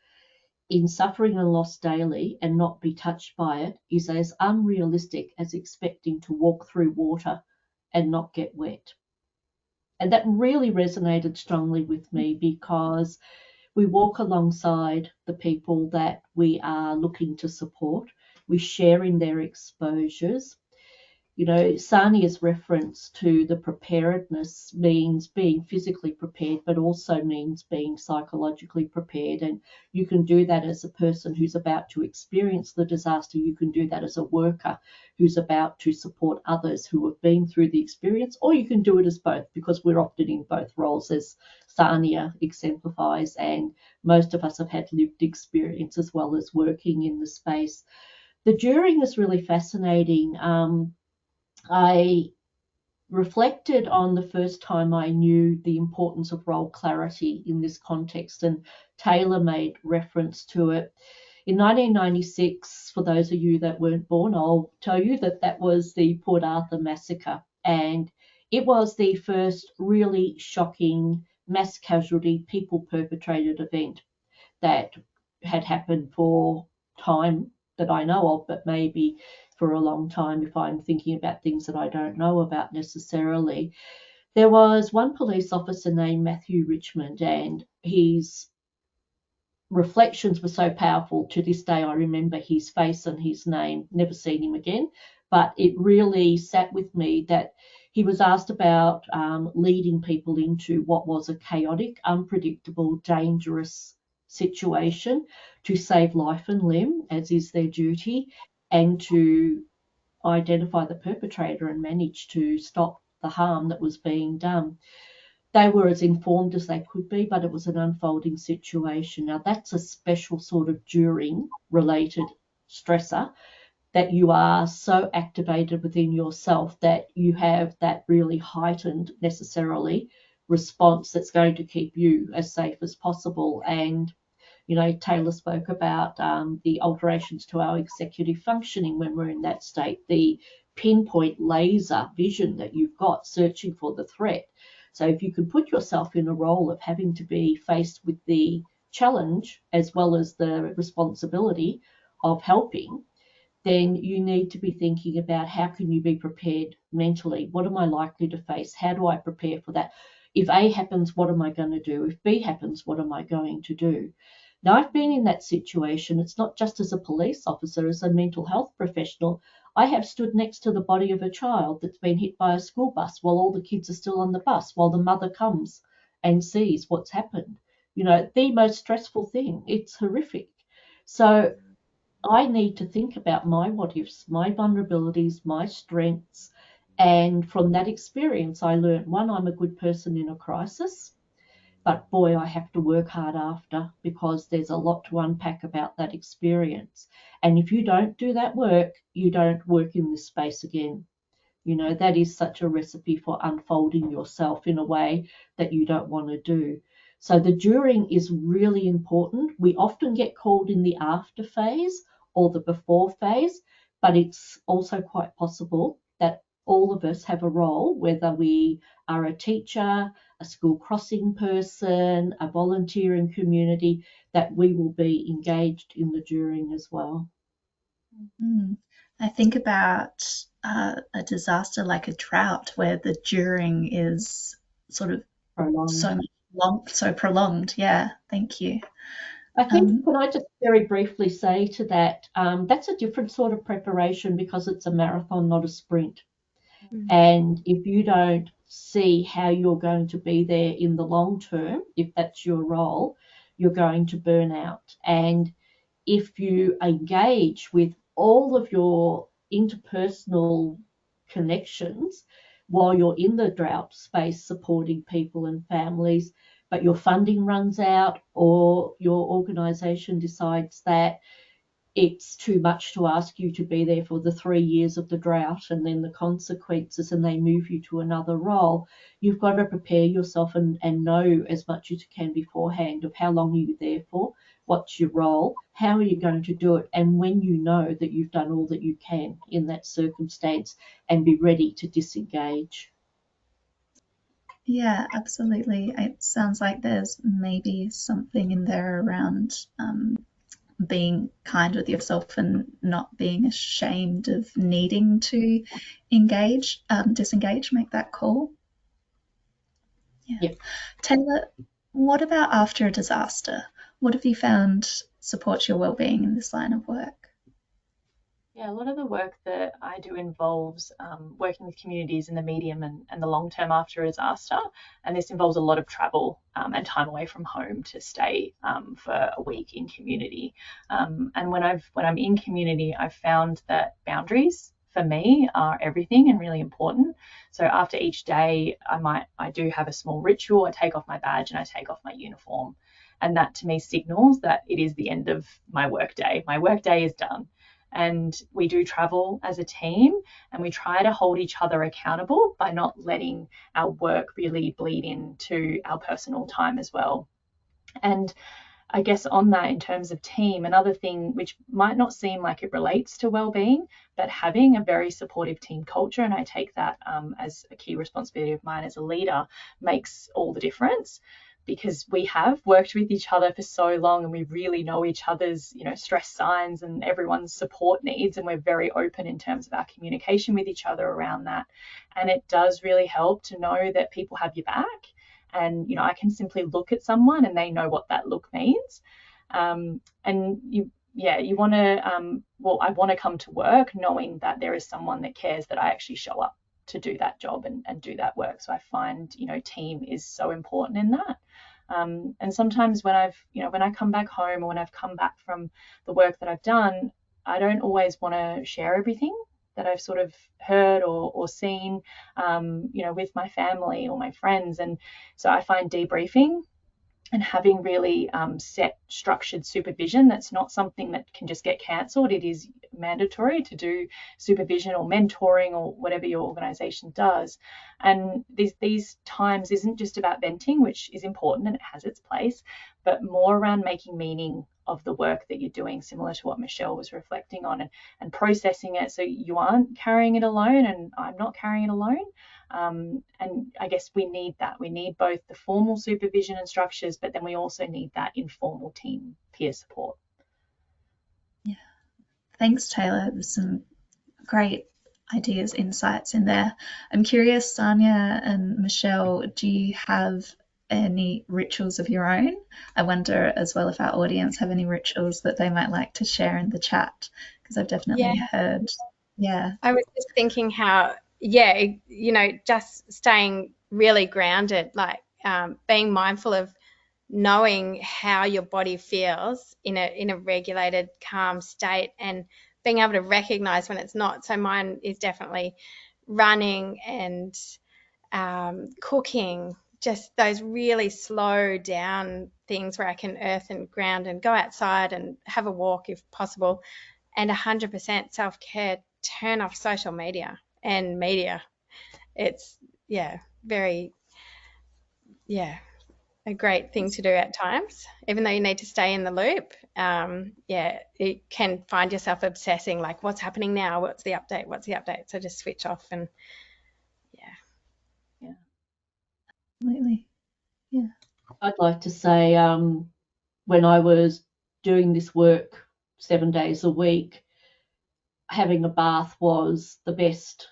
[SPEAKER 2] in suffering and loss daily and not be touched by it is as unrealistic as expecting to walk through water and not get wet. And that really resonated strongly with me because we walk alongside the people that we are looking to support. We share in their exposures. Sania's reference to the preparedness means being physically prepared, but also means being psychologically prepared. And you can do that as a person who's about to experience the disaster. You can do that as a worker who's about to support others who have been through the experience, or you can do it as both, because we're often in both roles, as Sania exemplifies, and most of us have had lived experience as well as working in the space. The during is really fascinating. I reflected on the first time I knew the importance of role clarity in this context, and Taylor made reference to it. In 1996, for those of you that weren't born, I'll tell you that was the Port Arthur massacre, and it was the first really shocking mass casualty, people perpetrated event that had happened for time that I know of, but maybe for a long time if I'm thinking about things that I don't know about necessarily. There was one police officer named Matthew Richmond, and his reflections were so powerful. To this day, I remember his face and his name, never seen him again, but it really sat with me that he was asked about leading people into what was a chaotic, unpredictable, dangerous situation to save life and limb, as is their duty, and to identify the perpetrator and manage to stop the harm that was being done. They were as informed as they could be, but it was an unfolding situation. Now, that's a special sort of during related stressor, that you are so activated within yourself that you have that really heightened necessarily response that's going to keep you as safe as possible. And Taylor spoke about the alterations to our executive functioning when we're in that state, the pinpoint laser vision that you've got searching for the threat. So if you can put yourself in a role of having to be faced with the challenge as well as the responsibility of helping, then you need to be thinking about how can you be prepared mentally? What am I likely to face? How do I prepare for that? if A happens, what am I going to do? If B happens, what am I going to do? Now, I've been in that situation. It's not just as a police officer, as a mental health professional. I have stood next to the body of a child that's been hit by a school bus while all the kids are still on the bus, while the mother comes and sees what's happened. The most stressful thing. It's horrific. So I need to think about my what ifs, my vulnerabilities, my strengths. And from that experience, I learned, one, I'm a good person in a crisis. But boy, I have to work hard after, because there's a lot to unpack about that experience. And if you don't do that work, you don't work in this space again. That is such a recipe for unfolding yourself in a way that you don't want to do. So the during is really important. We often get called in the after phase or the before phase, but it's also quite possible that all of us have a role, whether we are a teacher, a school crossing person, a volunteering community, that we will be engaged in the during as well.
[SPEAKER 1] I think about a disaster like a drought, where the during is sort of
[SPEAKER 2] prolonged.
[SPEAKER 1] so prolonged. Yeah, thank you.
[SPEAKER 2] I think, can I just very briefly say to that, that's a different sort of preparation, because it's a marathon, not a sprint. And if you don't see how you're going to be there in the long term, if that's your role, you're going to burn out. And if you engage with all of your interpersonal connections while you're in the drought space supporting people and families, but your funding runs out, or your organisation decides that it's too much to ask you to be there for the 3 years of the drought and then the consequences, and they move you to another role, you've got to prepare yourself and know as much as you can beforehand of how long are you there for, what's your role, how are you going to do it, and when you know that you've done all that you can in that circumstance, and be ready to disengage.
[SPEAKER 1] Yeah, absolutely. It sounds like there's maybe something in there around being kind with yourself and not being ashamed of needing to disengage, make that call. Yeah.
[SPEAKER 2] Yep.
[SPEAKER 1] Taylor, what about after a disaster? What have you found supports your well-being in this line of work?
[SPEAKER 3] Yeah, a lot of the work that I do involves working with communities in the medium and the long term after a disaster, and this involves a lot of travel and time away from home to stay for a week in community. And when I'm in community, I've found that boundaries for me are everything and really important. So after each day, I do have a small ritual. I take off my badge and I take off my uniform, and that to me signals that it is the end of my work day. My work day is done. And we do travel as a team, and we try to hold each other accountable by not letting our work really bleed into our personal time as well. And I guess on that, in terms of team, another thing which might not seem like it relates to wellbeing, but having a very supportive team culture, and I take that as a key responsibility of mine as a leader, makes all the difference, because we have worked with each other for so long and we really know each other's stress signs and everyone's support needs, and we're very open in terms of our communication with each other around that. And it does really help to know that people have your back, and I can simply look at someone and they know what that look means. And you want to I want to come to work knowing that there is someone that cares that I actually show up to do that job and do that work. So I find team is so important in that. And sometimes when I come back home, or when I've come back from the work that I've done, I don't always want to share everything that I've sort of heard or seen, with my family or my friends. And so I find debriefing and having really set structured supervision, that's not something that can just get cancelled. It is mandatory to do supervision or mentoring or whatever your organisation does. And these times isn't just about venting, which is important and it has its place, but more around making meaning of the work that you're doing, similar to what Michelle was reflecting on, and processing it so you aren't carrying it alone and I'm not carrying it alone. And I guess we need that. We need both the formal supervision and structures, but then we also need that informal team peer support.
[SPEAKER 1] Yeah. Thanks, Taylor. There's some great ideas, insights in there. I'm curious, Sanya and Michelle, do you have any rituals of your own? I wonder as well if our audience have any rituals that they might like to share in the chat, because I've definitely heard,
[SPEAKER 4] I was just thinking how, just staying really grounded, like being mindful of knowing how your body feels in a regulated, calm state, and being able to recognize when it's not. So mine is definitely running and cooking, just those really slow down things where I can earth and ground and go outside and have a walk if possible, and 100% self-care, turn off social media and media. It's, very, a great thing to do at times, even though you need to stay in the loop. You can find yourself obsessing, like, what's happening now? What's the update? So just switch off and,
[SPEAKER 1] Absolutely. Yeah.
[SPEAKER 2] I'd like to say when I was doing this work 7 days a week, having a bath was the best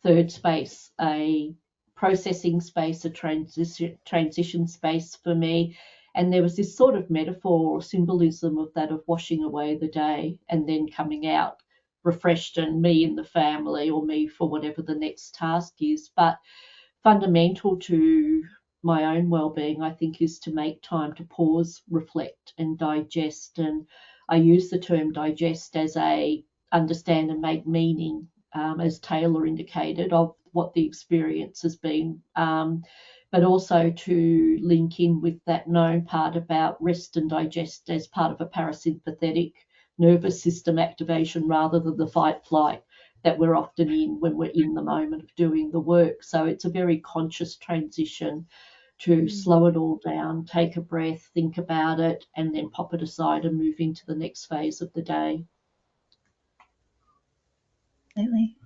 [SPEAKER 2] third space, a processing space, a transition space for me. And there was this sort of metaphor or symbolism of that, of washing away the day and then coming out refreshed, and me and the family, or me for whatever the next task is. But fundamental to my own well-being, I think, is to make time to pause, reflect, and digest. And I use the term digest as a understand and make meaning, as Taylor indicated, of what the experience has been, but also to link in with that known part about rest and digest as part of a parasympathetic nervous system activation rather than the fight flight that we're often in when we're in the moment of doing the work. So it's a very conscious transition to slow it all down, take a breath, think about it, and then pop it aside and move into the next phase of the day.
[SPEAKER 1] Absolutely.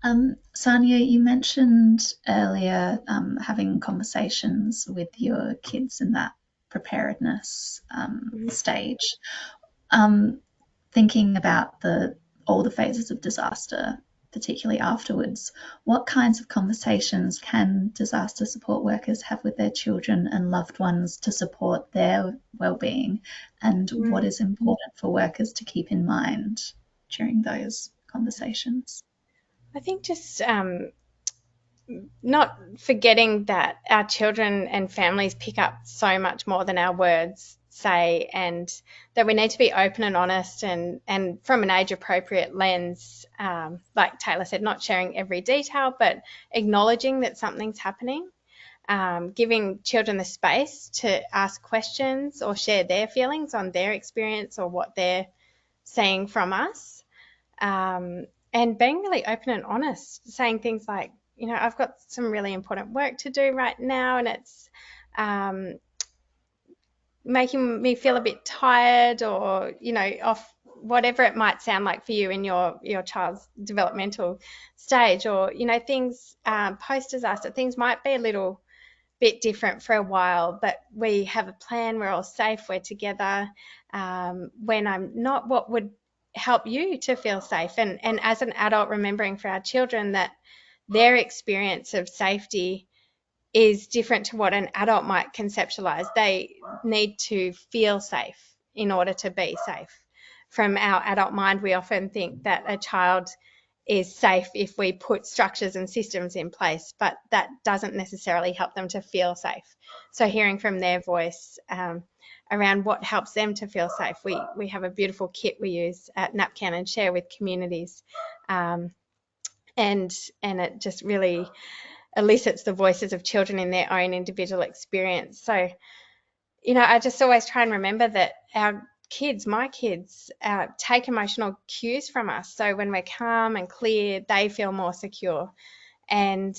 [SPEAKER 1] Sanya, you mentioned earlier having conversations with your kids in that preparedness stage. Thinking about all the phases of disaster, particularly afterwards, what kinds of conversations can disaster support workers have with their children and loved ones to support their well-being, and what is important for workers to keep in mind during those conversations?
[SPEAKER 4] I think just not forgetting that our children and families pick up so much more than our words say, and that we need to be open and honest and from an age appropriate lens, like Taylor said, not sharing every detail, but acknowledging that something's happening, giving children the space to ask questions or share their feelings on their experience or what they're seeing from us, and being really open and honest, saying things like, I've got some really important work to do right now, and it's making me feel a bit tired, or, off, whatever it might sound like for you in your child's developmental stage, or, things post-disaster, things might be a little bit different for a while, but we have a plan, we're all safe, we're together. When I'm not, what would help you to feel safe? And as an adult, remembering for our children that their experience of safety is different to what an adult might conceptualize. They need to feel safe in order to be safe. From our adult mind, we often think that a child is safe if we put structures and systems in place, but that doesn't necessarily help them to feel safe. So hearing from their voice around what helps them to feel safe. We have a beautiful kit we use at NAPCAN and share with communities, and it just really elicits the voices of children in their own individual experience. So, I just always try and remember that our kids, my kids, take emotional cues from us. So when we're calm and clear, they feel more secure. And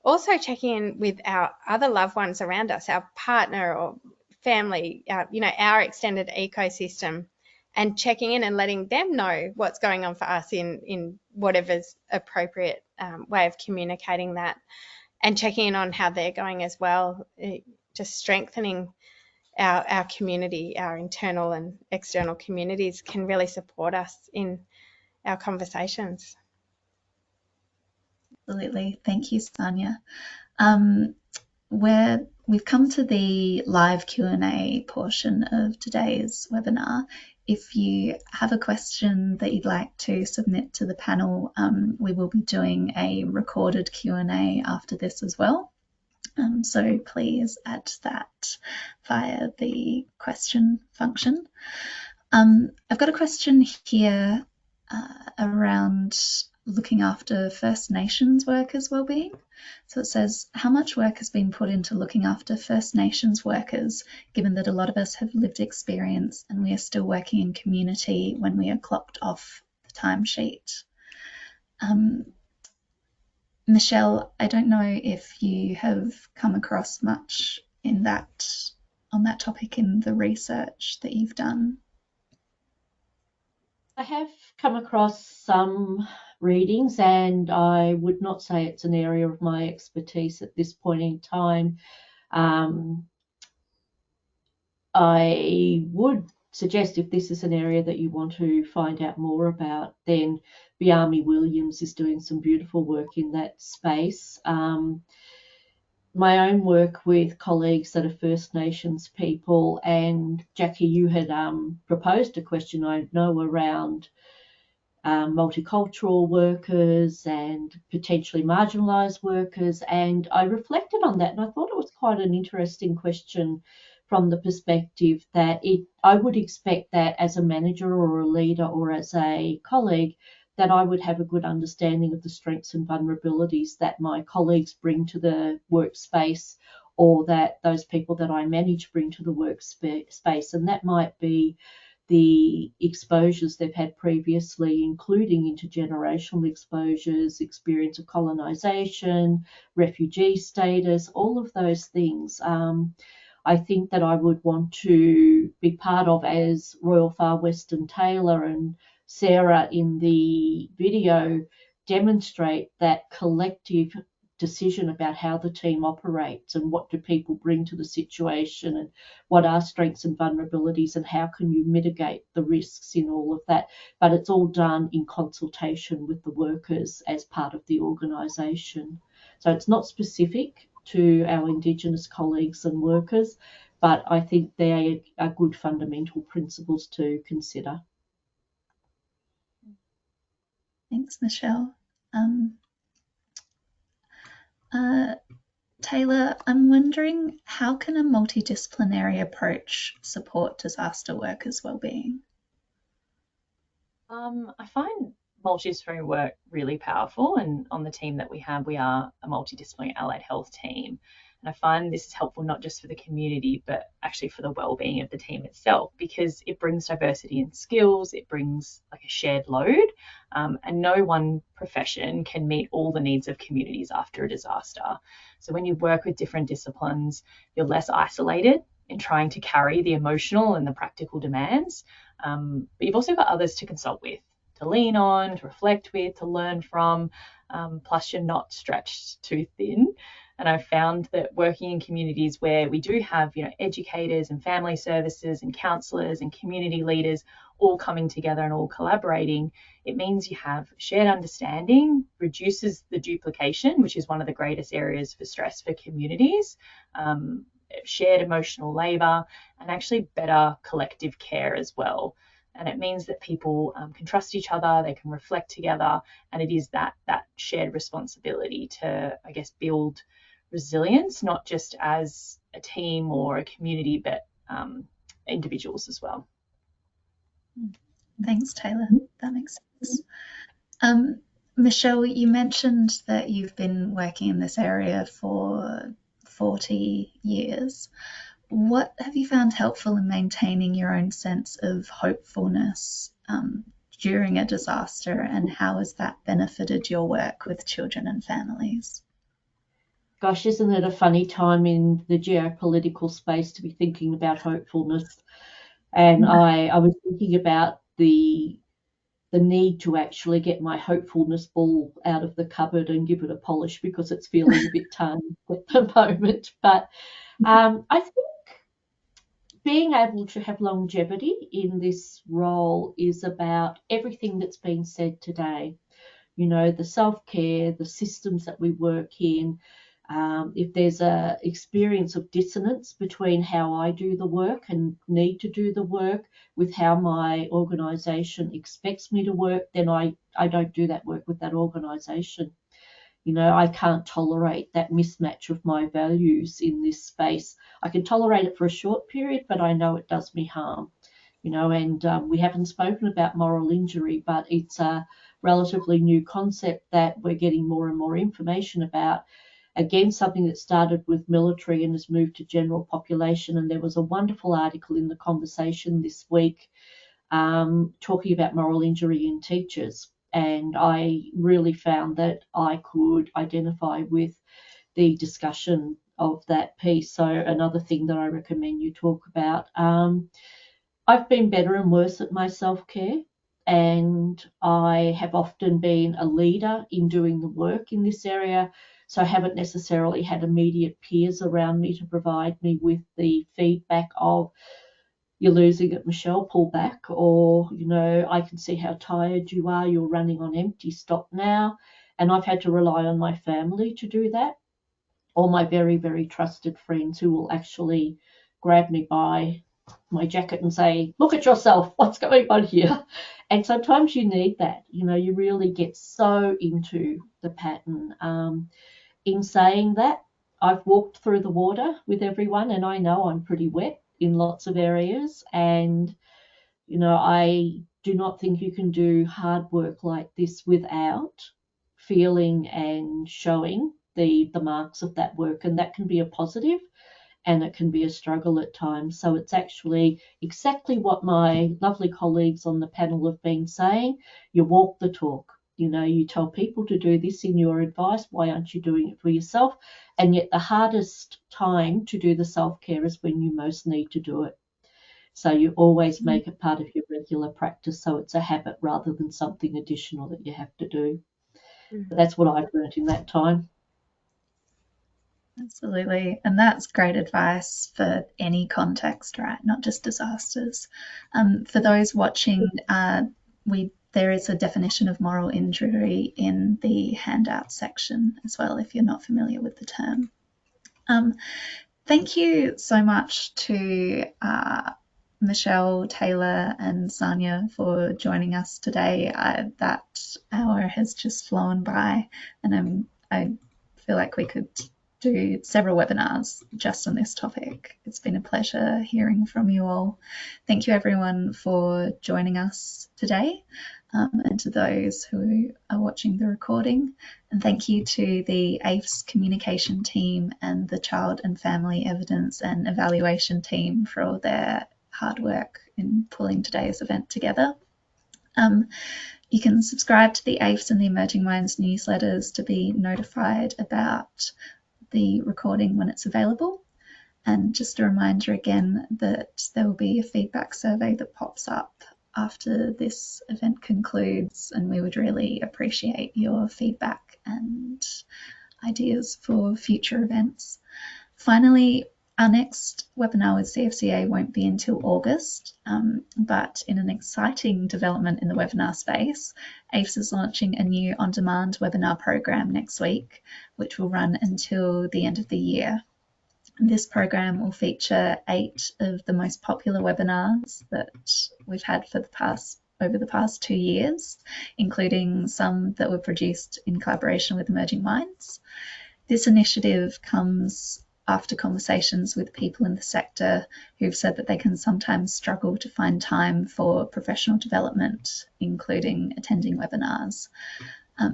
[SPEAKER 4] also checking in with our other loved ones around us, our partner or family, our extended ecosystem, and checking in and letting them know what's going on for us in whatever's appropriate way of communicating that, and checking in on how they're going as well, just strengthening our community, our internal and external communities can really support us in our conversations.
[SPEAKER 1] Absolutely. Thank you, Sanya. We've come to the live Q&A portion of today's webinar. If you have a question that you'd like to submit to the panel, we will be doing a recorded Q&A after this as well. So please add that via the question function. I've got a question here around looking after First Nations workers' wellbeing. So it says, how much work has been put into looking after First Nations workers, given that a lot of us have lived experience and we are still working in community when we are clocked off the timesheet? Michelle, I don't know if you have come across much on that topic in the research that you've done.
[SPEAKER 2] I have come across some readings, and I would not say it's an area of my expertise at this point in time. I would suggest, if this is an area that you want to find out more about, then Biami Williams is doing some beautiful work in that space. My own work with colleagues that are First Nations people, and Jackie, you had proposed a question, I know, around multicultural workers and potentially marginalised workers, and I reflected on that, and I thought it was quite an interesting question from the perspective that I would expect that as a manager or a leader or as a colleague, that I would have a good understanding of the strengths and vulnerabilities that my colleagues bring to the workspace, or that those people that I manage bring to the workspace, and that might be the exposures they've had previously, including intergenerational exposures, experience of colonisation, refugee status, all of those things. I think that I would want to be part of, as Royal Far Western Taylor and Sarah in the video demonstrate, that collective decision about how the team operates and what do people bring to the situation and what are strengths and vulnerabilities and how can you mitigate the risks in all of that. But it's all done in consultation with the workers as part of the organisation. So it's not specific to our Indigenous colleagues and workers, but I think they are good fundamental principles to consider.
[SPEAKER 1] Thanks, Michelle. Taylor, I'm wondering, how can a multidisciplinary approach support disaster workers' wellbeing?
[SPEAKER 3] I find multidisciplinary work really powerful, and on the team that we have, we are a multidisciplinary allied health team. And I find this is helpful not just for the community, but actually for the well-being of the team itself, because it brings diversity in skills, it brings like a shared load, and no one profession can meet all the needs of communities after a disaster. So when you work with different disciplines, you're less isolated in trying to carry the emotional and the practical demands. But you've also got others to consult with, to lean on, to reflect with, to learn from, plus you're not stretched too thin. And I've found that working in communities where we do have, educators and family services and counsellors and community leaders all coming together and all collaborating, it means you have shared understanding, reduces the duplication, which is one of the greatest areas for stress for communities, shared emotional labour, and actually better collective care as well. And it means that people can trust each other, they can reflect together, and it is that shared responsibility to, I guess, build resilience, not just as a team or a community, but individuals as well.
[SPEAKER 1] Thanks, Taylor. That makes sense. Michelle, you mentioned that you've been working in this area for 40 years. What have you found helpful in maintaining your own sense of hopefulness during a disaster, and how has that benefited your work with children and families?
[SPEAKER 2] Gosh, isn't it a funny time in the geopolitical space to be thinking about hopefulness? And I was thinking about the need to actually get my hopefulness ball out of the cupboard and give it a polish, because it's feeling a bit tarnished at the moment. But I think being able to have longevity in this role is about everything that's been said today. you know, the self-care, the systems that we work in. If there's a experience of dissonance between how I do the work and need to do the work with how my organisation expects me to work, then I don't do that work with that organisation. You know, I can't tolerate that mismatch of my values in this space. I can tolerate it for a short period, but I know it does me harm. You know, and we haven't spoken about moral injury, but it's a relatively new concept that we're getting more and more information about. Again, something that started with military and has moved to general population. And there was a wonderful article in The Conversation this week talking about moral injury in teachers. And I really found that I could identify with the discussion of that piece. So another thing that I recommend you talk about. I've been better and worse at my self-care, and I have often been a leader in doing the work in this area. So I haven't necessarily had immediate peers around me to provide me with the feedback of, you're losing it, Michelle, pull back, or, you know, I can see how tired you are, you're running on empty, stop now. And I've had to rely on my family to do that, or my very, very trusted friends who will actually grab me by my jacket and say, look at yourself, what's going on here? And sometimes you need that, you know, you really get so into the pattern. In saying that, I've walked through the water with everyone, and I know I'm pretty wet in lots of areas. And, you know, I do not think you can do hard work like this without feeling and showing the marks of that work. And that can be a positive, and it can be a struggle at times. So it's actually exactly what my lovely colleagues on the panel have been saying. You walk the talk. You know, you tell people to do this in your advice. Why aren't you doing it for yourself? And yet the hardest time to do the self-care is when you most need to do it. So you always make it part of your regular practice, so it's a habit rather than something additional that you have to do. But that's what I've learned in that time.
[SPEAKER 1] Absolutely. And that's great advice for any context, right? Not just disasters. For those watching, there is a definition of moral injury in the handout section as well, if you're not familiar with the term. Thank you so much to Michelle, Taylor and Sanya for joining us today. That hour has just flown by, and I feel like we could do several webinars just on this topic. It's been a pleasure hearing from you all. Thank you everyone for joining us today, and to those who are watching the recording. And thank you to the aifs communication team and the child and family evidence and evaluation team for all their hard work in pulling today's event together. You can subscribe to the aifs and the Emerging Minds newsletters to be notified about the recording when it's available. And just a reminder again that there will be a feedback survey that pops up after this event concludes, and we would really appreciate your feedback and ideas for future events. Finally, our next webinar with CFCA won't be until August, but in an exciting development in the webinar space, aifs is launching a new on-demand webinar program next week, which will run until the end of the year. This program will feature 8 of the most popular webinars that we've had for over the past 2 years, including some that were produced in collaboration with Emerging Minds. This initiative comes after conversations with people in the sector who've said that they can sometimes struggle to find time for professional development, including attending webinars.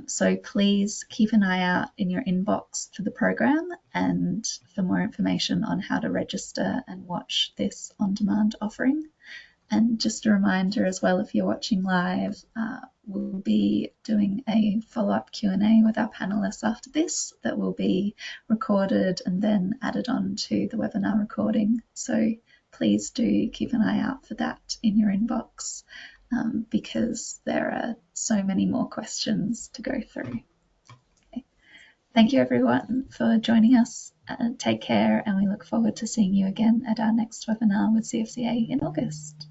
[SPEAKER 1] So please keep an eye out in your inbox for the program and for more information on how to register and watch this on-demand offering. And just a reminder as well, if you're watching live, we'll be doing a follow-up Q&A with our panelists after this that will be recorded and then added on to the webinar recording. So please do keep an eye out for that in your inbox, because there are so many more questions to go through. Okay. Thank you everyone for joining us. Take care, and we look forward to seeing you again at our next webinar with CFCA in August.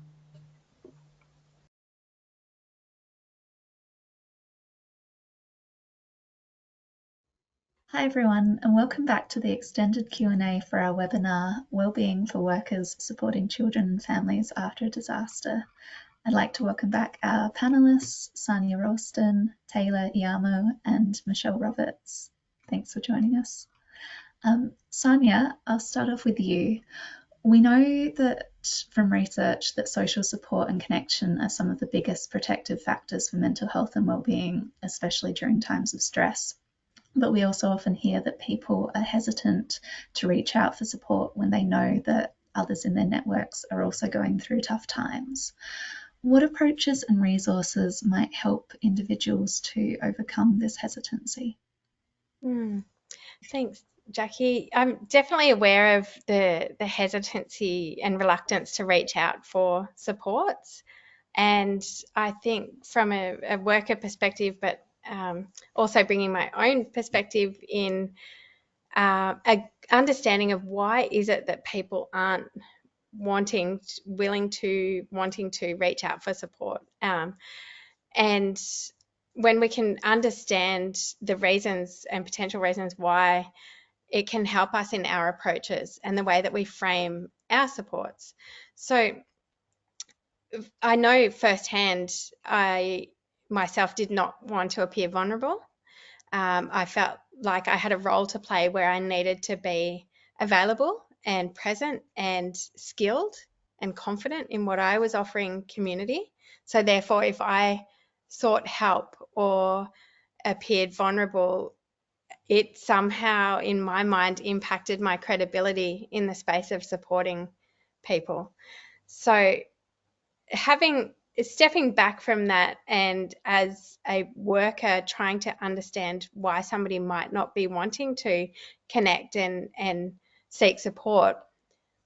[SPEAKER 1] Hi everyone, and welcome back to the extended Q&A for our webinar, Wellbeing for Workers Supporting Children and Families After a Disaster. I'd like to welcome back our panellists, Sania Ralston, Taylor Iamo, and Michelle Roberts. Thanks for joining us. Sania, I'll start off with you. We know that from research that social support and connection are some of the biggest protective factors for mental health and wellbeing, especially during times of stress. But we also often hear that people are hesitant to reach out for support when they know that others in their networks are also going through tough times. What approaches and resources might help individuals to overcome this hesitancy?
[SPEAKER 4] Thanks, Jackie. I'm definitely aware of the hesitancy and reluctance to reach out for supports. And I think from a worker perspective, but also bringing my own perspective in a understanding of why is it that people aren't wanting to reach out for support. And when we can understand the reasons and potential reasons why, it can help us in our approaches and the way that we frame our supports. So I know firsthand, I myself did not want to appear vulnerable. I felt like I had a role to play where I needed to be available and present and skilled and confident in what I was offering community. So therefore, if I sought help or appeared vulnerable, it somehow, in my mind, impacted my credibility in the space of supporting people. So stepping back from that, and as a worker trying to understand why somebody might not be wanting to connect and seek support,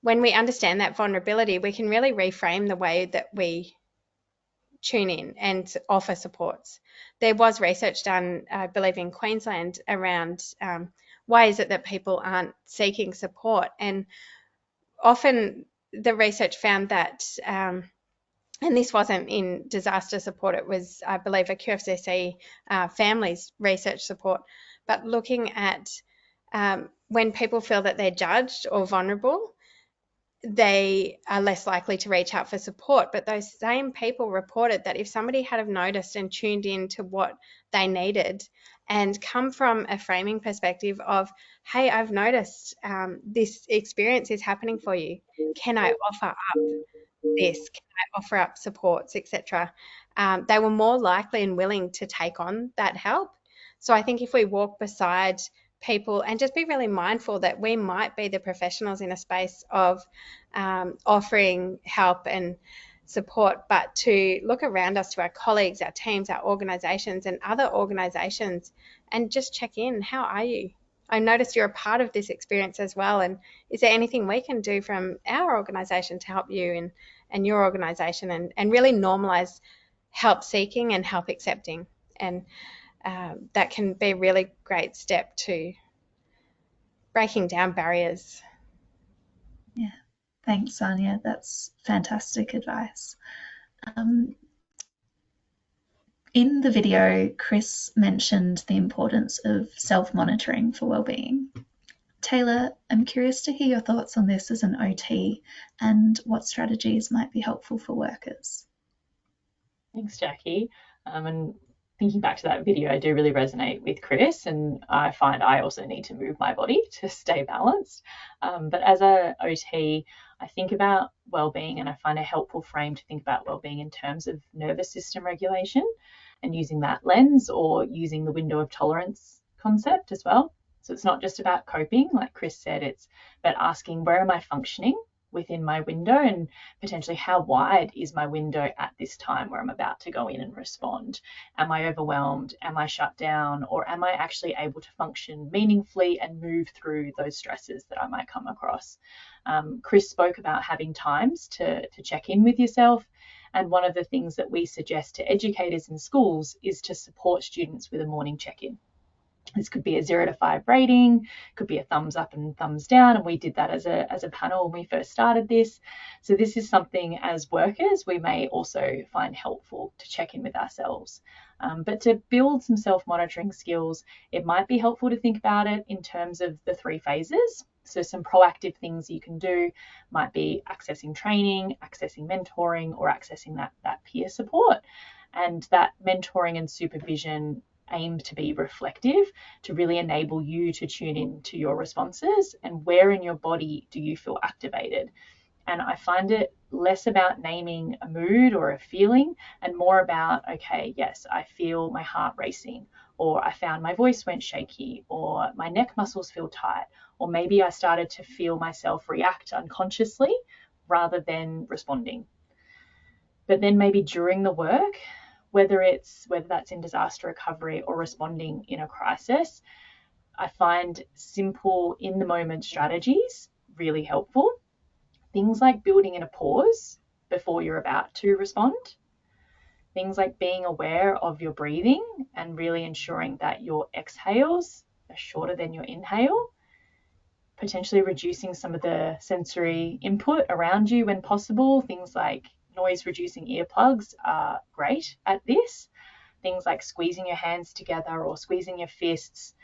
[SPEAKER 4] when we understand that vulnerability, we can really reframe the way that we tune in and offer supports. There was research done, I believe, in Queensland around why is it that people aren't seeking support, and often the research found that and this wasn't in disaster support, it was, I believe, a QFCC families research support, but looking at when people feel that they're judged or vulnerable, they are less likely to reach out for support. But those same people reported that if somebody had have noticed and tuned in to what they needed and come from a framing perspective of, hey, I've noticed this experience is happening for you. Can I offer up this? Can I offer up supports, etc.? They were more likely and willing to take on that help. So I think if we walk beside people and just be really mindful that we might be the professionals in a space of offering help and support, but to look around us to our colleagues, our teams, our organisations and other organisations and just check in. How are you? I noticed you're a part of this experience as well, and is there anything we can do from our organisation to help you and your organisation, and really normalise help seeking and help accepting, and that can be a really great step to breaking down barriers.
[SPEAKER 1] Yeah, thanks, Sania. That's fantastic advice. In the video, Chris mentioned the importance of self-monitoring for wellbeing. Taylor, I'm curious to hear your thoughts on this as an OT and what strategies might be helpful for workers.
[SPEAKER 3] Thanks, Jackie. And thinking back to that video, I do really resonate with Chris, and I find I also need to move my body to stay balanced. But as a OT, I think about wellbeing, and I find a helpful frame to think about wellbeing in terms of nervous system regulation and using that lens, or using the window of tolerance concept as well. So it's not just about coping, like Chris said, it's about asking, where am I functioning within my window, and potentially how wide is my window at this time where I'm about to go in and respond? Am I overwhelmed? Am I shut down? Or am I actually able to function meaningfully and move through those stresses that I might come across? Chris spoke about having times to check in with yourself. And one of the things that we suggest to educators in schools is to support students with a morning check-in. This could be a 0 to 5 rating, could be a thumbs up and thumbs down, and we did that as a panel when we first started this. So this is something as workers we may also find helpful to check in with ourselves. But to build some self-monitoring skills, it might be helpful to think about it in terms of the 3 phases. So some proactive things you can do might be accessing training, accessing mentoring, or accessing that peer support. And that mentoring and supervision aim to be reflective, to really enable you to tune in to your responses and where in your body do you feel activated. And I find it less about naming a mood or a feeling and more about, okay, yes, I feel my heart racing, or I found my voice went shaky, or my neck muscles feel tight, or maybe I started to feel myself react unconsciously rather than responding. But then maybe during the work, whether that's in disaster recovery or responding in a crisis, I find simple in the moment strategies really helpful. Things like building in a pause before you're about to respond. Things like being aware of your breathing and really ensuring that your exhales are shorter than your inhale. Potentially reducing some of the sensory input around you when possible. Things like noise reducing earplugs are great at this. Things like squeezing your hands together or squeezing your fists,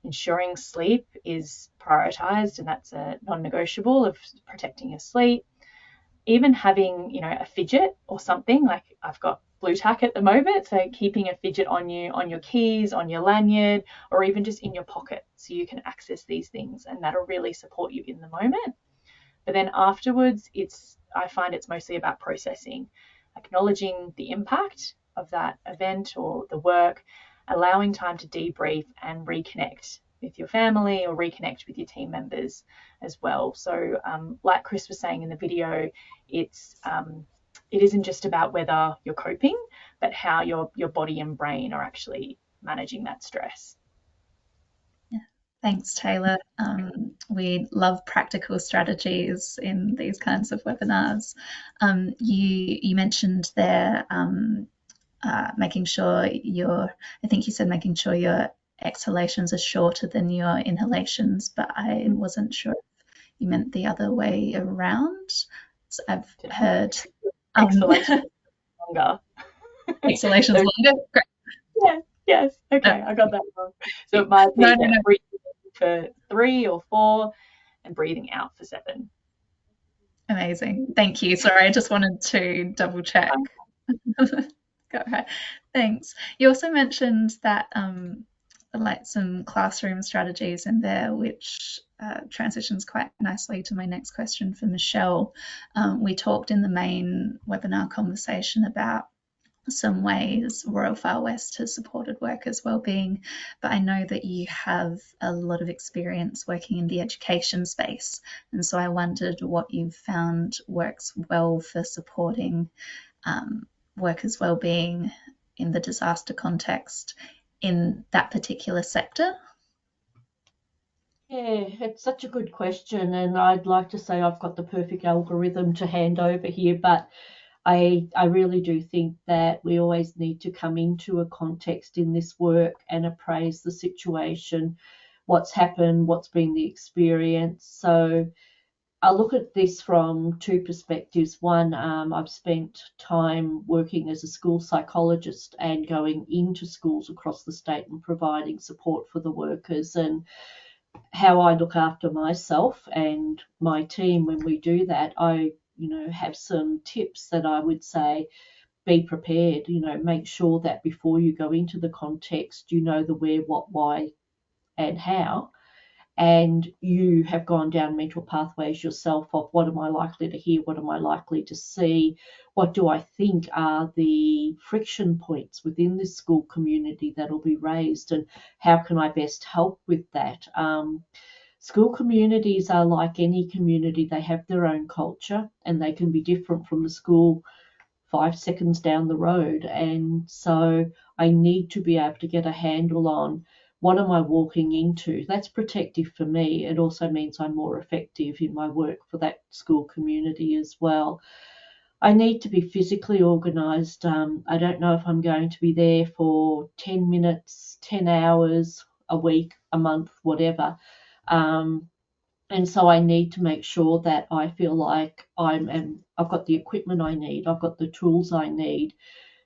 [SPEAKER 3] ensuring sleep is prioritized, and that's a non-negotiable of protecting your sleep. Even having, a fidget or something, like I've got blue tack at the moment, so keeping a fidget on you, on your keys, on your lanyard, or even just in your pocket so you can access these things, and that'll really support you in the moment. But then afterwards, I find it's mostly about processing, acknowledging the impact of that event or the work, allowing time to debrief and reconnect with your family or reconnect with your team members as well. So like Chris was saying in the video, it isn't just about whether you're coping, but how your body and brain are actually managing that stress.
[SPEAKER 1] Thanks, Taylor. We love practical strategies in these kinds of webinars. You mentioned there making sure I think you said making sure your exhalations are shorter than your inhalations, but I wasn't sure if you meant the other way around. So I've heard
[SPEAKER 3] exhalations longer.
[SPEAKER 1] Exhalations longer? Great.
[SPEAKER 3] Yeah, yes. Okay, I got that wrong. So it might be breathing for 3 or 4 and breathing out for 7.
[SPEAKER 1] Amazing. Thank you. Sorry, I just wanted to double check. Go ahead. Thanks. You also mentioned that like some classroom strategies in there, which transitions quite nicely to my next question for Michelle. We talked in the main webinar conversation about some ways Royal Far West has supported workers' wellbeing, but I know that you have a lot of experience working in the education space, and so I wondered what you've found works well for supporting workers' wellbeing in the disaster context in that particular sector.
[SPEAKER 2] Yeah, it's such a good question, and I'd like to say I've got the perfect algorithm to hand over here, but I really do think that we always need to come into a context in this work and appraise the situation, what's happened, what's been the experience. So I look at this from 2 perspectives. One, I've spent time working as a school psychologist and going into schools across the state and providing support for the workers, and how I look after myself and my team when we do that. I have some tips that I would say: be prepared, make sure that before you go into the context, you know the where, what, why, and how, and you have gone down mental pathways yourself of what am I likely to hear, what am I likely to see, what do I think are the friction points within this school community that will be raised, and how can I best help with that. School communities are like any community. They have their own culture and they can be different from the school 5 seconds down the road. And so I need to be able to get a handle on what am I walking into. That's protective for me. It also means I'm more effective in my work for that school community as well. I need to be physically organised. I don't know if I'm going to be there for 10 minutes, 10 hours, a week, a month, whatever. And so I need to make sure that I feel like I've got the equipment I need, I've got the tools I need.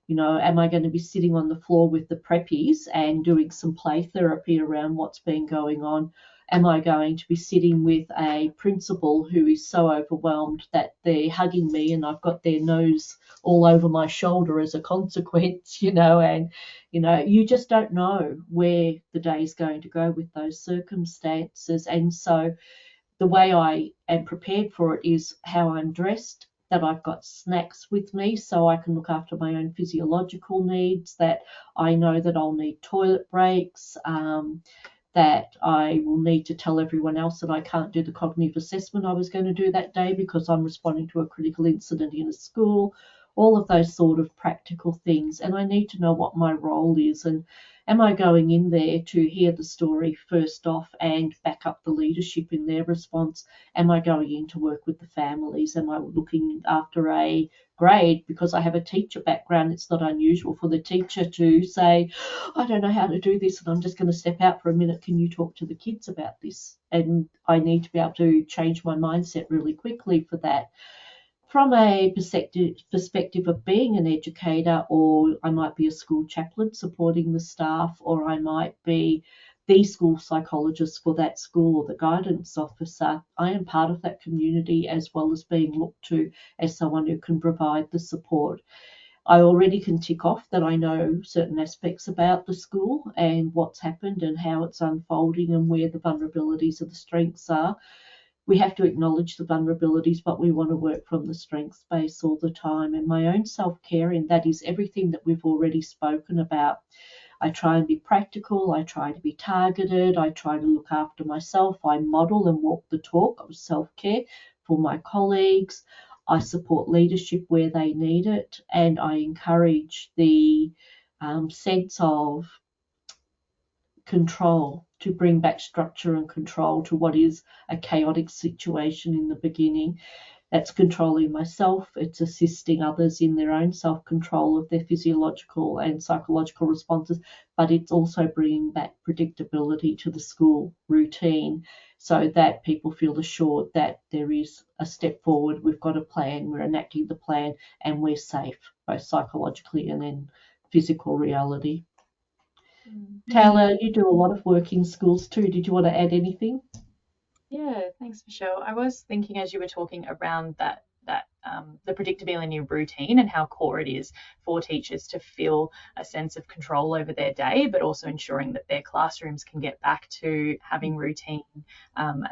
[SPEAKER 2] You know, am I going to be sitting on the floor with the preppies and doing some play therapy around what's been going on? Am I going to be sitting with a principal who is so overwhelmed that they're hugging me and I've got their nose all over my shoulder as a consequence, and, you just don't know where the day is going to go with those circumstances. And so the way I am prepared for it is how I'm dressed, that I've got snacks with me so I can look after my own physiological needs, that I know that I'll need toilet breaks, that I will need to tell everyone else that I can't do the cognitive assessment I was going to do that day because I'm responding to a critical incident in a school, all of those sort of practical things. And I need to know what my role is, and am I going in there to hear the story first off and back up the leadership in their response? Am I going in to work with the families? Am I looking after a grade? Because I have a teacher background, it's not unusual for the teacher to say, I don't know how to do this and I'm just going to step out for a minute. Can you talk to the kids about this? And I need to be able to change my mindset really quickly for that. From a perspective of being an educator, or I might be a school chaplain supporting the staff, or I might be the school psychologist for that school or the guidance officer, I am part of that community as well as being looked to as someone who can provide the support. I already can tick off that I know certain aspects about the school and what's happened and how it's unfolding and where the vulnerabilities and the strengths are. We have to acknowledge the vulnerabilities, but we want to work from the strengths base all the time. And my own self-care in that is everything that we've already spoken about. I try and be practical. I try to be targeted. I try to look after myself. I model and walk the talk of self-care for my colleagues. I support leadership where they need it, and I encourage the sense of control, to bring back structure and control to what is a chaotic situation in the beginning. That's controlling myself, it's assisting others in their own self-control of their physiological and psychological responses, but it's also bringing back predictability to the school routine so that people feel assured that there is a step forward, we've got a plan, we're enacting the plan, and we're safe, both psychologically and in physical reality. Taylor, you do a lot of work in schools too. Did you want to add anything?
[SPEAKER 3] Yeah, thanks, Michelle. I was thinking as you were talking around that the predictability in routine and how core it is for teachers to feel a sense of control over their day, but also ensuring that their classrooms can get back to having routine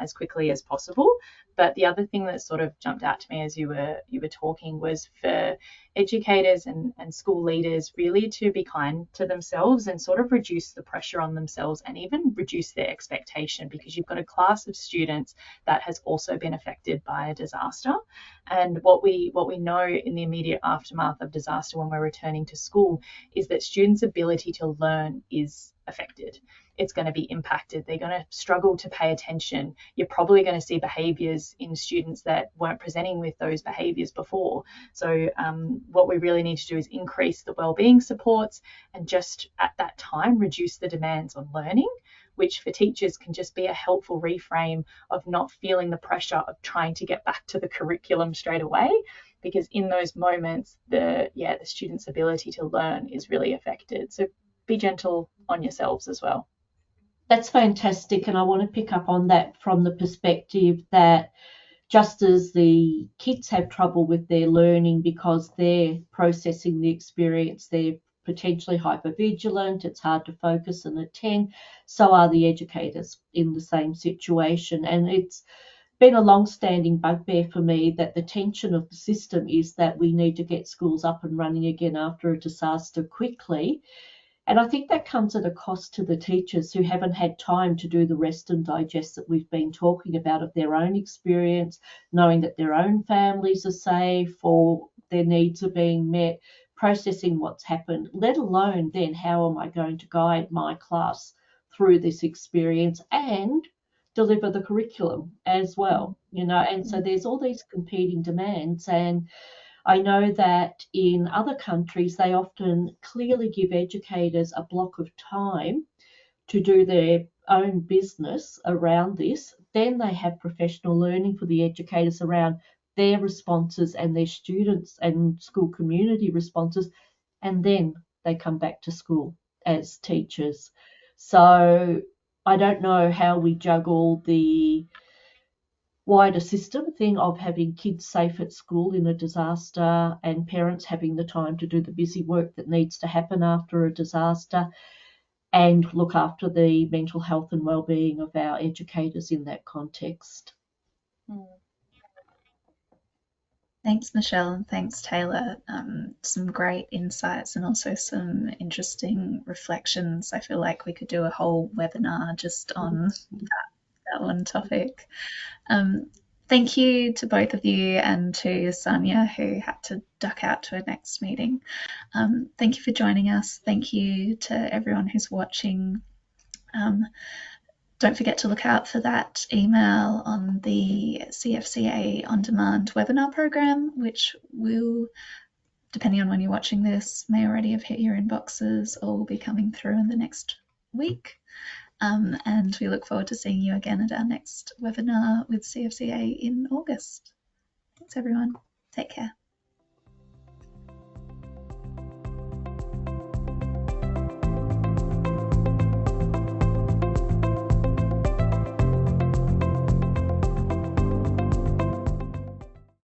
[SPEAKER 3] as quickly as possible. But the other thing that sort of jumped out to me as you were talking was for educators and school leaders really to be kind to themselves and sort of reduce the pressure on themselves and even reduce their expectation, because you've got a class of students that has also been affected by a disaster. And what we know in the immediate aftermath of disaster when we're returning to school is that students' ability to learn is affected. It's going to be impacted. They're going to struggle to pay attention. You're probably going to see behaviours in students that weren't presenting with those behaviours before. So what we really need to do is increase the wellbeing supports and just at that time reduce the demands on learning, which for teachers can just be a helpful reframe of not feeling the pressure of trying to get back to the curriculum straight away, because in those moments the students' ability to learn is really affected. So be gentle on yourselves as well.
[SPEAKER 2] That's fantastic, and I want to pick up on that from the perspective that just as the kids have trouble with their learning because they're processing the experience, they're potentially hypervigilant, it's hard to focus and attend, so are the educators in the same situation. And it's been a long-standing bugbear for me that the tension of the system is that we need to get schools up and running again after a disaster quickly. And I think that comes at a cost to the teachers who haven't had time to do the rest and digest that we've been talking about of their own experience, knowing that their own families are safe or their needs are being met, processing what's happened, let alone then how am I going to guide my class through this experience and deliver the curriculum as well, and so there's all these competing demands. And I know that in other countries, they often clearly give educators a block of time to do their own business around this. Then they have professional learning for the educators around their responses and their students and school community responses, and then they come back to school as teachers. So I don't know how we juggle the wider system thing of having kids safe at school in a disaster and parents having the time to do the busy work that needs to happen after a disaster and look after the mental health and well-being of our educators in that context.
[SPEAKER 1] Thanks, Michelle, and thanks, Taylor. Some great insights and also some interesting reflections. I feel like we could do a whole webinar just on that one topic. Thank you to both of you and to Sanya, who had to duck out to a next meeting. Thank you for joining us. Thank you to everyone who's watching. Don't forget to look out for that email on the CFCA On Demand webinar program, which will, depending on when you're watching this, may already have hit your inboxes or will be coming through in the next week. And we look forward to seeing you again at our next webinar with CFCA in August. Thanks, everyone. Take care.